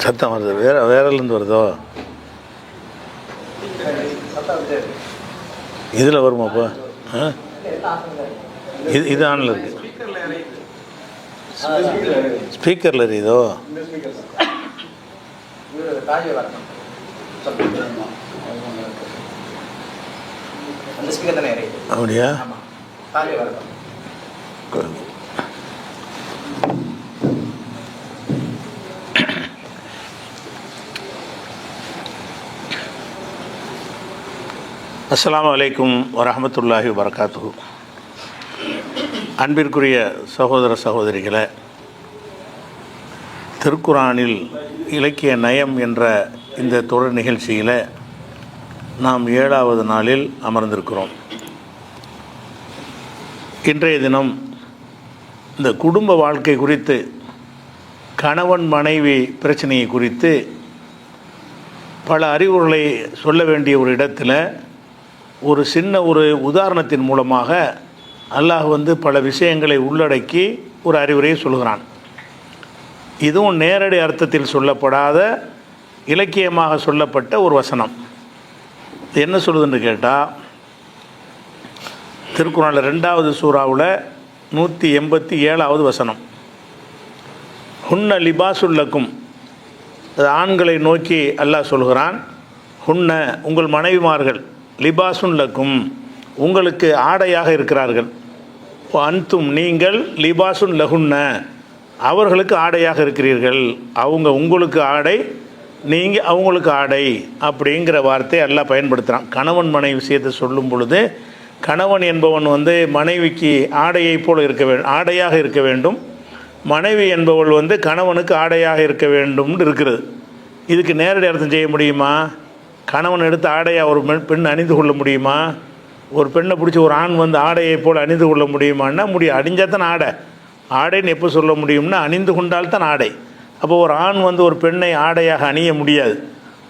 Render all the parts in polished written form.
சத்தம் வருது. வேறலேருந்து வருதோ? இதில் வருமாப்பா? இது ஆனில் இருக்கு. ஸ்பீக்கரில் எரியுதோ? அப்படியா? அஸ்ஸலாமு அலைக்கும் வரஹ்மத்துல்லாஹி வபரகாத்துஹு. அன்பிற்குரிய சகோதர சகோதரிகளே, திருக்குரானில் இலக்கிய நயம் என்ற இந்த தொடர் நிகழ்ச்சியில் நாம் 7வது நாளில் அமர்ந்திருக்கிறோம். இன்றைய தினம் இந்த குடும்ப வாழ்க்கை குறித்து, கணவன் மனைவி பிரச்சனையை குறித்து பல அறிவுரைகளை சொல்ல வேண்டிய ஒரு இடத்துல ஒரு சின்ன உதாரணத்தின் மூலமாக அல்லாஹ் பல விஷயங்களை உள்ளடக்கி ஒரு அறிவுரையை சொல்கிறான். இதுவும் நேரடி அர்த்தத்தில் சொல்லப்படாத இலக்கியமாக சொல்லப்பட்ட ஒரு வசனம். என்ன சொல்லுதுன்னு கேட்டால், திருக்குறானில் 2வது சூறாவில் 187வது வசனம், ஹுன்ன லிபாசுல்லக்கும், அது ஆண்களை நோக்கி அல்லாஹ் சொல்கிறான். ஹுன்ன உங்கள் மனைவிமார்கள், லிபாசுல்லக்கும் உங்களுக்கு ஆடையாக இருக்கிறார்கள், அன்தும் நீங்கள் லிபாசுன் லஹுன்ன அவர்களுக்கு ஆடையாக இருக்கிறீர்கள். அவங்க உங்களுக்கு ஆடை, நீங்கள் அவங்களுக்கு ஆடை அப்படிங்கிற வார்த்தையை எல்லாம் பயன்படுத்துகிறான். கணவன் மனைவி விஷயத்தை சொல்லும் பொழுது, கணவன் என்பவன் மனைவிக்கு ஆடையை போல் ஆடையாக இருக்க வேண்டும், மனைவி என்பவள் கணவனுக்கு ஆடையாக இருக்க வேண்டும்னு இருக்கிறது. இதுக்கு நேரடி அர்த்தம் செய்ய முடியுமா? கணவன் எடுத்து ஆடையாக ஒரு பெண் அணிந்து கொள்ள முடியுமா? ஒரு பெண்ணை பிடிச்சி ஒரு ஆண் ஆடையை போல் அணிந்து கொள்ள முடியுமான்னா முடியும். அணிஞ்சால் தான் ஆடைன்னு எப்போ சொல்ல முடியும்னா அணிந்து கொண்டால்தான் ஆடை. அப்போ ஒரு ஆண் ஒரு பெண்ணை ஆடையாக அணிய முடியாது,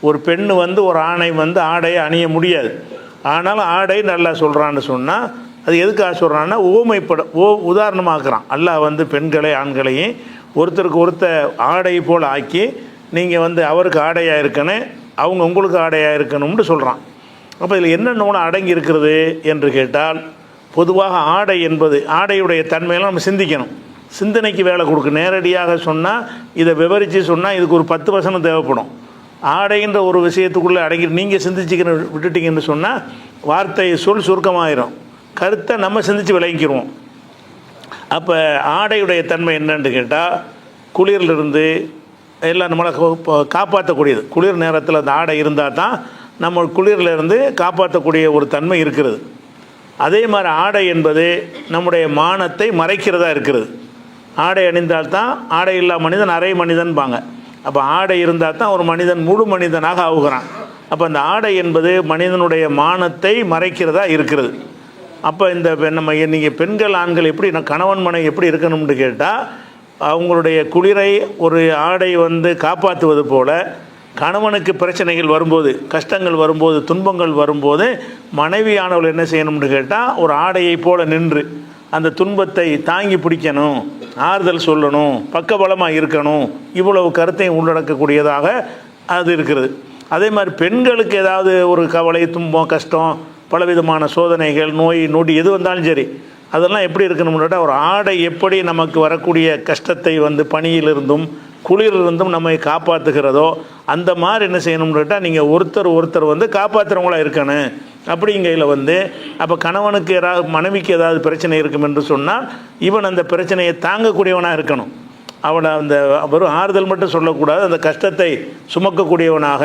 ஒரு பெண்ணு ஒரு ஆணை ஆடையை அணிய முடியாது. ஆனாலும் ஆடை நல்லா சொல்கிறான்னு சொன்னால் அது எதுக்காக சொல்கிறான்னா உதாரணமாக்குறான். அல்லாஹ் பெண்களை ஆண்களையும் ஒருத்தருக்கு ஒருத்தர் ஆடை போல் ஆக்கி, நீங்கள் அவருக்கு ஆடையாக இருக்கணும், அவங்க உங்களுக்கு ஆடையாக இருக்கணும்னு சொல்கிறான். அப்போ இதில் என்னென்ன அடங்கி இருக்கிறது என்று கேட்டால், பொதுவாக ஆடை என்பது, ஆடையுடைய தன்மையெல்லாம் நம்ம சிந்திக்கணும், சிந்தனைக்கு வேலை கொடுக்கு. நேரடியாக சொன்னால், இதை விவரித்து சொன்னால் இதுக்கு ஒரு 10 வசனம் தேவைப்படும். ஆடைன்ற ஒரு விஷயத்துக்குள்ளே அடங்கி நீங்கள் சிந்திச்சுக்கிற விட்டுட்டிங்கன்னு சொன்னால் வார்த்தை சுருக்கமாயிரும், கருத்தை நம்ம சிந்தித்து விளங்கிடுவோம். அப்போ ஆடையுடைய தன்மை என்னன்னு கேட்டால், குளிரிலிருந்து எல்லாம் நம்மளை காப்பாற்றக்கூடியது. குளிர் நேரத்தில் அந்த ஆடை இருந்தால் தான் நம்ம குளிரிலிருந்து காப்பாற்றக்கூடிய ஒரு தன்மை இருக்கிறது. அதே மாதிரி ஆடை என்பது நம்முடைய மானத்தை மறைக்கிறதா இருக்கிறது. ஆடை அணிந்தால்தான், ஆடை இல்லா மனிதன் அரை மனிதன்பாங்க. அப்போ ஆடை இருந்தால் தான் ஒரு மனிதன் முழு மனிதனாக ஆகுகிறான். அப்போ அந்த ஆடை என்பது மனிதனுடைய மானத்தை மறைக்கிறதா இருக்கிறது. அப்போ நம்ம நீங்கள் பெண்கள் ஆண்கள் எப்படி கணவன் மனைவி எப்படி இருக்கணும்னு கேட்டால், அவங்களுடைய குளிரை ஒரு ஆடை காப்பாற்றுவது போல, கணவனுக்கு பிரச்சனைகள் வரும்போது, கஷ்டங்கள் வரும்போது, துன்பங்கள் வரும்போது மனைவியானவள் என்ன செய்யணும்னு கேட்டால், ஒரு ஆடையை போல நின்று அந்த துன்பத்தை தாங்கி பிடிக்கணும், ஆறுதல் சொல்லணும், பக்கபலமாக இருக்கணும். இவ்வளவு கருத்தையும் உள்ளடக்கக்கூடியதாக அது இருக்கிறது. அதே மாதிரி பெண்களுக்கு ஏதாவது ஒரு கவலை, துன்பம், கஷ்டம், பலவிதமான சோதனைகள், நோய் நொடி எது வந்தாலும் சரி, அதெல்லாம் எப்படி இருக்கணும்னு கேட்டால், ஒரு ஆடை எப்படி நமக்கு வரக்கூடிய கஷ்டத்தை பனியிலிருந்தும் குளிரிலிருந்தும் நம்மை காப்பாற்றுகிறதோ அந்த மாதிரி என்ன செய்யணும்னு கேட்டால், நீங்கள் ஒருத்தர் காப்பாற்றுறவங்களாக இருக்கணும். அப்படிங்கையில் அப்போ கணவனுக்கு ஏதாவது, மனைவிக்கு ஏதாவது பிரச்சனை இருக்கும் என்று சொன்னால், இவன் அந்த பிரச்சனையை தாங்கக்கூடியவனாக இருக்கணும். அவனை வெறும் ஆறுதல் மட்டும் சொல்லக்கூடாது, அந்த கஷ்டத்தை சுமக்கக்கூடியவனாக,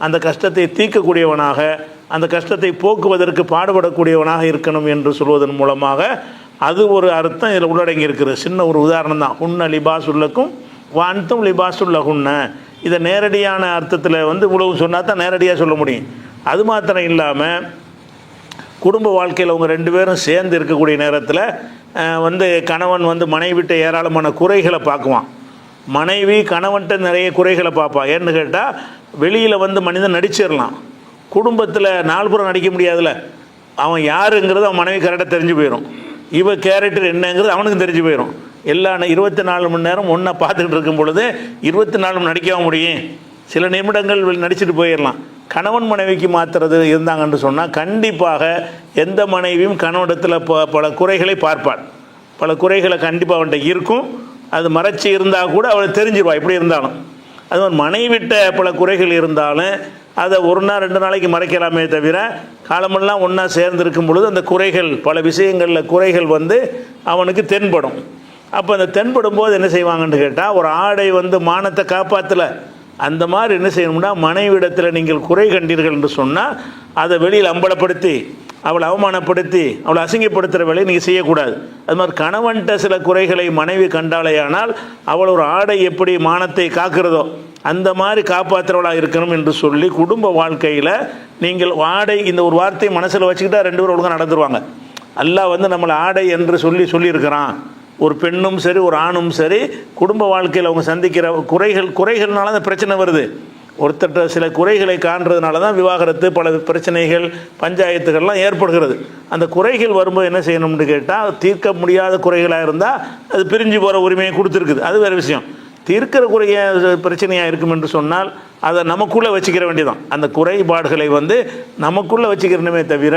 அந்த கஷ்டத்தை தீர்க்கக்கூடியவனாக, அந்த கஷ்டத்தை போக்குவதற்கு பாடுபடக்கூடியவனாக இருக்கணும் என்று சொல்வதன் மூலமாக அது ஒரு அர்த்தம் இதில் உள்ளடங்கி இருக்கிறது. சின்ன ஒரு உதாரணம் தான். ஹுன்ன லிபாசுல்லக்கும் வான்தும் லிபாசுல்லஹுன்ன. இதை நேரடியான அர்த்தத்தில் உழவு சொன்னால் தான் நேரடியாக சொல்ல முடியும். அது மாத்திரம் இல்லாமல், குடும்ப வாழ்க்கையில் அவங்க 2 பேரும் சேர்ந்து இருக்கக்கூடிய நேரத்தில் கணவன் மனைவிட்ட ஏராளமான குறைகளை பார்க்குவான், மனைவி கணவன்கிட்ட நிறைய குறைகளை பார்ப்பான். ஏன்னு கேட்டால், வெளியில் மனிதன் நடிச்சிடலாம், குடும்பத்தில் 4 புறம் நடிக்க முடியாதுல்ல. அவன் யாருங்கிறது அவன் மனைவி கரெக்டாக தெரிஞ்சு போயிடும், இவ கேரக்டர் என்னங்கிறது அவனுக்கு தெரிஞ்சு போயிடும். எல்லா 24 மணி நேரம் ஒன்றா பார்த்துக்கிட்டு இருக்கும் பொழுது 24 மணி நடிக்க முடியும்? சில நிமிடங்கள் நடிச்சுட்டு போயிடலாம். கணவன் மனைவிக்கு மாற்றுறது இருந்தாங்கன்னு சொன்னால் கண்டிப்பாக எந்த மனைவியும் கணவனிடத்தில் பல குறைகளை பார்ப்பாள். பல குறைகளை கண்டிப்பாக அவன்கிட்ட இருக்கும். அது மறைச்சி இருந்தால் கூட அவளை தெரிஞ்சிருவா எப்படி இருந்தாலும். அது மாதிரி மனைவிட்ட பல குறைகள் இருந்தாலும் அதை ஒரு நாள் 2 நாளைக்கு மறைக்கலாமே தவிர காலமெல்லாம் ஒன்றா சேர்ந்துருக்கும் பொழுது அந்த குறைகள் பல விஷயங்களில் குறைகள் அவனுக்கு தென்படும். அப்போ அந்த தென்படும் போது என்ன செய்வாங்கன்னு கேட்டால், ஒரு ஆடை மானத்தை காப்பாற்றலை, அந்த மாதிரி என்ன செய்யணும்னா மனைவிடத்தில் நீங்கள் குறை கண்டீர்கள் என்று சொன்னால் அதை வெளியில் அம்பலப்படுத்தி அவளை அவமானப்படுத்தி அவளை அசிங்கப்படுத்துகிற வேலையை நீங்கள் செய்யக்கூடாது. அது மாதிரி கணவன்கிட்ட சில குறைகளை மனைவி கண்டாலேயானால் அவள் ஒரு ஆடை எப்படி மானத்தை காக்கிறதோ அந்த மாதிரி காப்பாற்றுறவளாக இருக்கணும் என்று சொல்லி குடும்ப வாழ்க்கையில் நீங்கள் ஆடை இந்த ஒரு வார்த்தையை மனசில் வச்சுக்கிட்டா 2 பேரும் ஒழுங்காக நடந்துருவாங்க. அல்லாஹ் நம்மளை ஆடை என்று சொல்லியிருக்கிறான். ஒரு பெண்ணும் சரி ஒரு ஆணும் சரி குடும்ப வாழ்க்கையில் அவங்க சந்திக்கிற குறைகள்னால தான் பிரச்சனை வருது. ஒருத்தட்ட சில குறைகளை காண்றதுனால தான் விவாகரத்து பல பிரச்சனைகள் பஞ்சாயத்துகள்லாம் ஏற்படுகிறது. அந்த குறைகள் வரும்போது என்ன செய்யணும்னு கேட்டால், தீர்க்க முடியாத குறைகளாக இருந்தால் அது பிரிஞ்சு போகிற உரிமையை கொடுத்துருக்குது, அது வேறு விஷயம். தீர்க்கிற குறைய பிரச்சனையாக இருக்கும் என்று சொன்னால் அதை நமக்குள்ளே வச்சுக்கிற வேண்டியதான். அந்த குறைபாடுகளை நமக்குள்ளே வச்சுக்கிறணுமே தவிர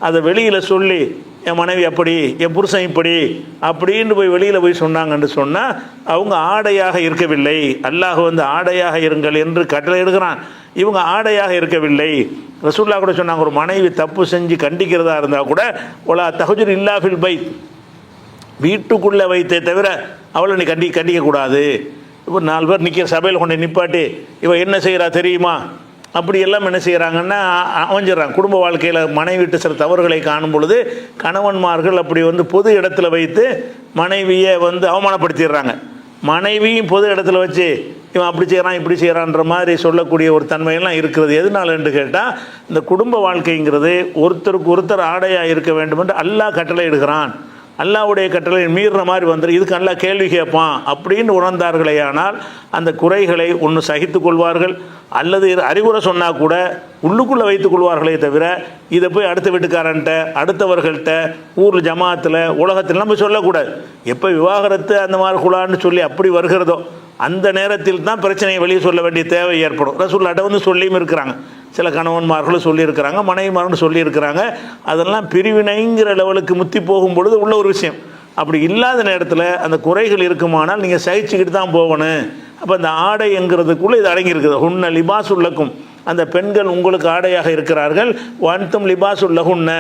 அதை வெளியில் சொல்லி என் மனைவி அப்படி என் புருஷன் இப்படி அப்படின்னு போய் வெளியில் போய் சொன்னாங்கன்னு சொன்னால் அவங்க ஆடையாக இருக்கவில்லை. அல்லாஹ் ஆடையாக இருங்கள் என்று கட்டளை எடுக்கிறான். இவங்க ஆடையாக இருக்கவில்லை. ரசூலுல்லாஹ் கூட சொன்னாங்க, ஒரு மனைவி தப்பு செஞ்சு கண்டிக்கிறதா இருந்தால் கூட ஒலா தஹஜுர் இல்லா ஃபில் பைத், வீட்டுக்குள்ளே வைத்தே தவிர அவளை நீ கண்டிக்கக்கூடாது. இப்போ 4 பேர் நிற்கிற சபையில் கொண்டு நிப்பாட்டி இவன் என்ன செய்கிறா தெரியுமா அப்படி எல்லாம் என்ன செய்கிறாங்கன்னா அமைஞ்சிடறாங்க. குடும்ப வாழ்க்கையில் மனைவிட்டு சில தவறுகளை காணும் பொழுது கணவன்மார்கள் அப்படி பொது இடத்துல வைத்து மனைவியை அவமானப்படுத்திடுறாங்க. மனைவியும் பொது இடத்துல வச்சு இவன் அப்படி செய்கிறான் இப்படி செய்கிறான்ற மாதிரி சொல்லக்கூடிய ஒரு தன்மையெல்லாம் இருக்கிறது. எதனால என்று கேட்டால், இந்த குடும்ப வாழ்க்கைங்கிறது ஒருத்தருக்கு ஒருத்தர் ஆடையாக இருக்க வேண்டும் என்று அல்லாஹ் கட்டளை இடுகிறான். அல்லாஹ்வுடைய கட்டளை மீறின மாதிரி இதுக்கு அல்லாஹ் கேள்வி கேட்பான் அப்படின்னு உணர்ந்தார்களேயானால் அந்த குறைகளை ஒன்று சகித்து கொள்வார்கள், அல்லது அறிவுரை சொன்னால் கூட உள்ளுக்குள்ளே வைத்துக் கொள்வார்களே தவிர இதை போய் அடுத்த வீட்டுக்காரன்ட்ட அடுத்தவர்கள்ட்ட ஊர் ஜமாத்தில் உலகத்திலாம் போய் சொல்லக்கூடாது. எப்போ விவாகரத்து அந்த மாதிரி குழான்னு சொல்லி அப்படி வருகிறதோ அந்த நேரத்தில் தான் பிரச்சனையை வெளியே சொல்ல வேண்டிய தேவை ஏற்படும். ரசூலுல்லாஹ் சொல்லியும் இருக்கிறாங்க, சில கணவன்மார்களும் சொல்லியிருக்கிறாங்க, மனைவிமார்களும் சொல்லியிருக்கிறாங்க. அதெல்லாம் பிரிவினைங்கிற லெவலுக்கு முத்தி போகும் பொழுது உள்ள ஒரு விஷயம். அப்படி இல்லாத நேரத்தில் அந்த குறைகள் இருக்குமானால் நீங்கள் சகிச்சுக்கிட்டு தான் போகணும். அப்போ அந்த ஆடை என்கிறதுக்குள்ளே இது அடங்கியிருக்குது. ஹுன்ன லிபாசுல்லக்கும், அந்த பெண்கள் உங்களுக்கு ஆடையாக இருக்கிறார்கள், வன்தும் லிபாசுல்லஹுன்ன,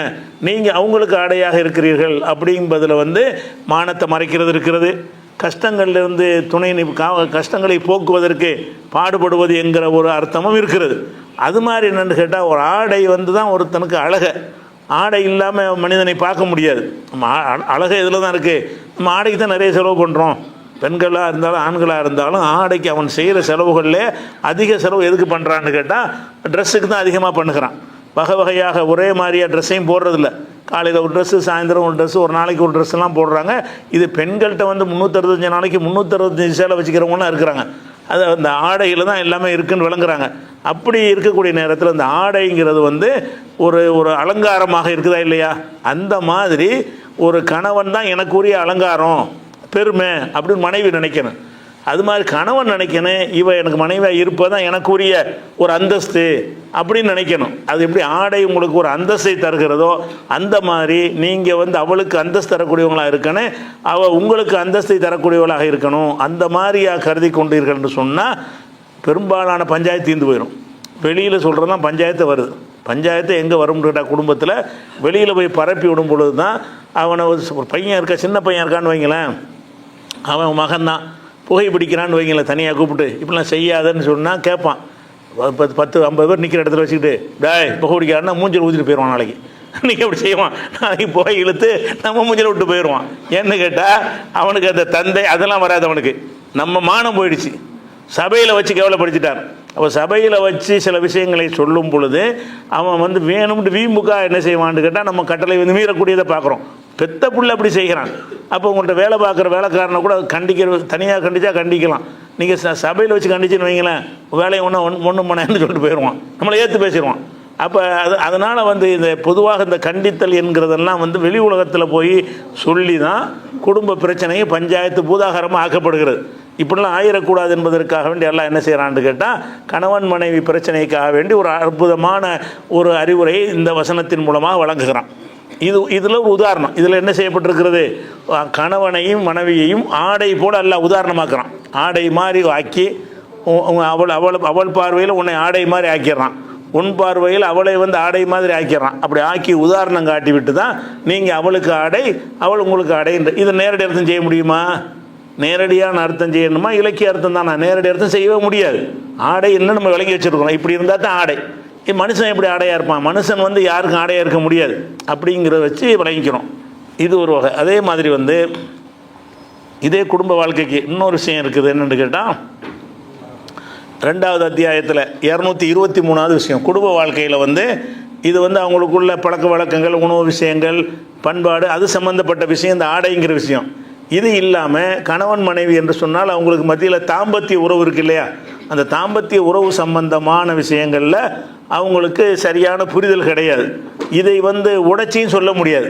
நீங்கள் அவங்களுக்கு ஆடையாக இருக்கிறீர்கள். அப்படிங்கிறதுல மானத்தை மறைக்கிறது இருக்கிறது. கஷ்டங்கள்லேருந்து கஷ்டங்களை போக்குவதற்கு பாடுபடுவது என்கிற ஒரு அர்த்தமும் இருக்கிறது. அது மாதிரி என்னென்னு கேட்டால், ஒரு ஆடை தான் ஒருத்தனுக்கு அழகை. ஆடை இல்லாமல் மனிதனை பார்க்க முடியாது. அழகை இதில் தான் இருக்குது. நம்ம ஆடைக்கு தான் நிறைய செலவு பண்ணுறோம். பெண்களாக இருந்தாலும் ஆண்களாக இருந்தாலும் ஆடைக்கு அவன் செய்கிற செலவுகளில் அதிக செலவு எதுக்கு பண்ணுறான்னு கேட்டால், ட்ரெஸ்ஸுக்கு தான் அதிகமாக பண்ணுகிறான். வகை வகையாக ஒரே மாதிரியாக ட்ரெஸ்ஸையும் போடுறதில்ல. காலையில் ஒரு ட்ரெஸ்ஸு, சாயந்தரம் ஒரு ட்ரெஸ்ஸு, ஒரு நாளைக்கு ஒரு ட்ரெஸ்ஸெல்லாம் போடுறாங்க. இது பெண்கள்கிட்ட 365 நாளைக்கு 365 சேலை வச்சுக்கிறவங்களாம் இருக்கிறாங்க. அது அந்த ஆடையில் தான் எல்லாமே இருக்குதுன்னு விளங்குறாங்க. அப்படி இருக்கக்கூடிய நேரத்தில் அந்த ஆடைங்கிறது ஒரு ஒரு அலங்காரமாக இருக்குதா இல்லையா? அந்த மாதிரி ஒரு கணவன் தான் எனக்குரிய அலங்காரம், பெருமை அப்படின்னு மனைவி நினைக்கணும். அது மாதிரி கணவன் நினைக்கணும், இவன் எனக்கு மனைவியாக இருப்பதான் எனக்குரிய ஒரு அந்தஸ்து அப்படின்னு நினைக்கணும். அது எப்படி ஆடை உங்களுக்கு ஒரு அந்தஸ்தை தருகிறதோ அந்த மாதிரி நீங்கள் அவளுக்கு அந்தஸ்து தரக்கூடியவங்களாக இருக்கணும், அவள் உங்களுக்கு அந்தஸ்தை தரக்கூடியவளாக இருக்கணும். அந்த மாதிரியாக கருதி கொண்டீர்கள் என்று சொன்னால் பெரும்பாலான பஞ்சாயத்து தீர்ந்து போயிடும். வெளியில் சொல்கிறதான் பஞ்சாயத்து வருது. பஞ்சாயத்து எங்கே வரும்னு கேட்டால், குடும்பத்தில் வெளியில் போய் பரப்பி விடும் பொழுது தான் அவனை ஒரு பையன் இருக்கா, சின்ன பையன் இருக்கான்னு வைங்களேன், அவன் மகன்தான் புகைப்பிடிக்கிறான்னு வைங்களேன், தனியாக கூப்பிட்டு இப்படிலாம் செய்யாதன்னு சொன்னால் கேட்பான். 10-50 பேர் நிற்கிற இடத்துல வச்சுக்கிட்டு டேய் புகை பிடிக்கிறான்னா மூஞ்சில் ஊற்றிட்டு போயிடுவான். நாளைக்கு நீங்கள் அப்படி செய்வான். நாளைக்கு புகை இழுத்து நம்ம மூஞ்சில் விட்டு போயிடுவான். ஏன்னு கேட்டால் அவனுக்கு அந்த தந்தை அதெல்லாம் வராது. அவனுக்கு நம்ம மானம் போயிடுச்சு. சபையில் வச்சு கேவலப்படுத்திட்டார். அப்போ சபையில் வச்சு சில விஷயங்களை சொல்லும் பொழுது அவன் வேணும்னு வீம்புக்கா என்ன செய்வான்னு கேட்டால் நம்ம கட்டளை மீறக்கூடியதை பார்க்குறோம். பெத்த புள்ள அப்படி செய்கிறான். அப்போ உங்கள்கிட்ட வேலை பார்க்குற வேலைக்காரனை கூட தனியாக கண்டிச்சா கண்டிக்கலாம். நீங்கள் சபையில் வச்சு கண்டிச்சுன்னு வைங்களேன், வேலையை ஒன்றும் பண்ணேன்னு சொல்லிட்டு போயிடுவான். நம்மளை ஏற்று பேசிடுவான். அப்போ அதனால் வந்து இந்த பொதுவாக இந்த கண்டித்தல் என்கிறதெல்லாம் வந்து வெளி உலகத்தில் போய் சொல்லி தான் குடும்ப பிரச்சனையை பஞ்சாயத்து பூதாகரமாக ஆக்கப்படுகிறது. இப்படிலாம் ஆயிடக்கூடாது என்பதற்காக வேண்டி எல்லாம் என்ன செய்கிறான்னு கேட்டால் கணவன் மனைவி பிரச்சனைக்காக வேண்டி ஒரு அற்புதமான ஒரு அறிவுரையை இந்த வசனத்தின் மூலமாக வழங்குகிறான். இதில் ஒரு உதாரணம். இதில் என்ன செய்யப்பட்டிருக்கிறது? கணவனையும் மனைவியையும் ஆடை போல் எல்லாம் உதாரணமாக்குறான். ஆடை மாதிரி ஆக்கி அவள் பார்வையில் உன்னை ஆடை மாதிரி ஆக்கிடுறான், உன் பார்வையில் அவளை வந்து ஆடை மாதிரி ஆக்கிடுறான். அப்படி ஆக்கி உதாரணம் காட்டி விட்டு தான் நீங்கள் அவளுக்கு ஆடை அவள் உங்களுக்கு ஆடை. இதை நேரடி அர்த்தம் செய்ய முடியுமா? நேரடியான அர்த்தம் செய்யணுமா? இலக்கிய அர்த்தம் தான். நேரடி அர்த்தம் செய்யவே முடியாது. ஆடை என்ன நம்ம விளங்கி வச்சுருக்கோம், இப்படி இருந்தால் தான் ஆடை. மனுஷன் எப்படி ஆடையாக இருப்பான்? மனுஷன் வந்து யாருக்கும் ஆடையாக இருக்க முடியாது. அப்படிங்கிறத வச்சு விளங்கிக்கிறோம். இது ஒரு வகை. அதே மாதிரி வந்து இதே குடும்ப வாழ்க்கைக்கு இன்னொரு விஷயம் இருக்குது. என்னென்னு கேட்டால் 2வது அத்தியாயத்தில் 223வது விஷயம் குடும்ப வாழ்க்கையில் வந்து இது வந்து அவங்களுக்குள்ள பழக்க வழக்கங்கள், உணவு விஷயங்கள், பண்பாடு, அது சம்மந்தப்பட்ட விஷயம் இந்த ஆடைங்கிற விஷயம். இது இல்லாமல் கணவன் மனைவி என்று சொன்னால் அவங்களுக்கு மத்தியில் தாம்பத்திய உறவு இருக்குது இல்லையா? அந்த தாம்பத்திய உறவு சம்பந்தமான விஷயங்களில் அவங்களுக்கு சரியான புரிதல் கிடையாது. இதை வந்து உடைச்சியும் சொல்ல முடியாது.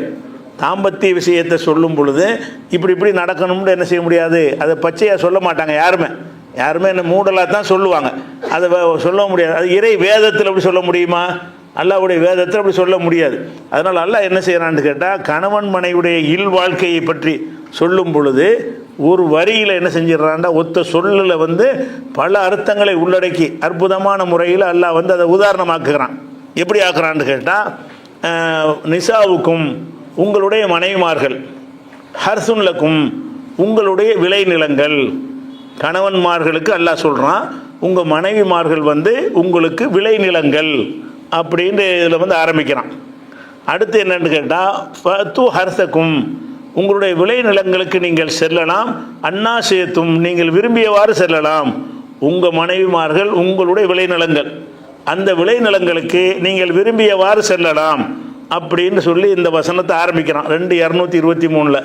தாம்பத்திய விஷயத்தை சொல்லும் பொழுது இப்படி நடக்கணும்னு என்ன செய்ய முடியாது, அதை பச்சையாக சொல்ல மாட்டாங்க. யாருமே என்ன மூடலாக தான் சொல்லுவாங்க. அதை சொல்ல முடியாது. அது இறை வேதத்தில் அப்படி சொல்ல முடியுமா? அல்லாஹ்வுடைய வேதத்தில் அப்படி சொல்ல முடியாது. அதனால் அல்லாஹ் என்ன செய்கிறான்னு கேட்டால் கணவன் மனைவியுடைய இல் வாழ்க்கையை பற்றி சொல்லும் பொழுது ஒரு வரியில் என்ன செஞ்சிடறான்டா, ஒத்த சொல்லில் வந்து பல அர்த்தங்களை உள்ளடக்கி அற்புதமான முறையில் அல்லாஹ் வந்து அதை உதாரணமாக்குகிறான். எப்படி ஆக்குறான்னு கேட்டால் நிசாவுக்கும் உங்களுடைய மனைவிமார்கள், ஹர்சுன்லக்கும் உங்களுடைய விளைநிலங்கள். கணவன்மார்களுக்கு அல்லாஹ் சொல்கிறான் உங்கள் மனைவிமார்கள் வந்து உங்களுக்கு விளைநிலங்கள் அப்படின்னு இதில் வந்து ஆரம்பிக்கிறான். அடுத்து என்னென்னு கேட்டால் ஃபத்து ஹர்சக்கும் உங்களுடைய விளைநிலங்களுக்கு நீங்கள் செல்லலாம், அன்னாசேத்தும் நீங்கள் விரும்பியவாறு செல்லலாம். உங்கள் மனைவிமார்கள் உங்களுடைய விளைநிலங்கள், அந்த விளைநிலங்களுக்கு நீங்கள் விரும்பியவாறு செல்லலாம் அப்படின்னு சொல்லி இந்த வசனத்தை ஆரம்பிக்கிறான். 2:223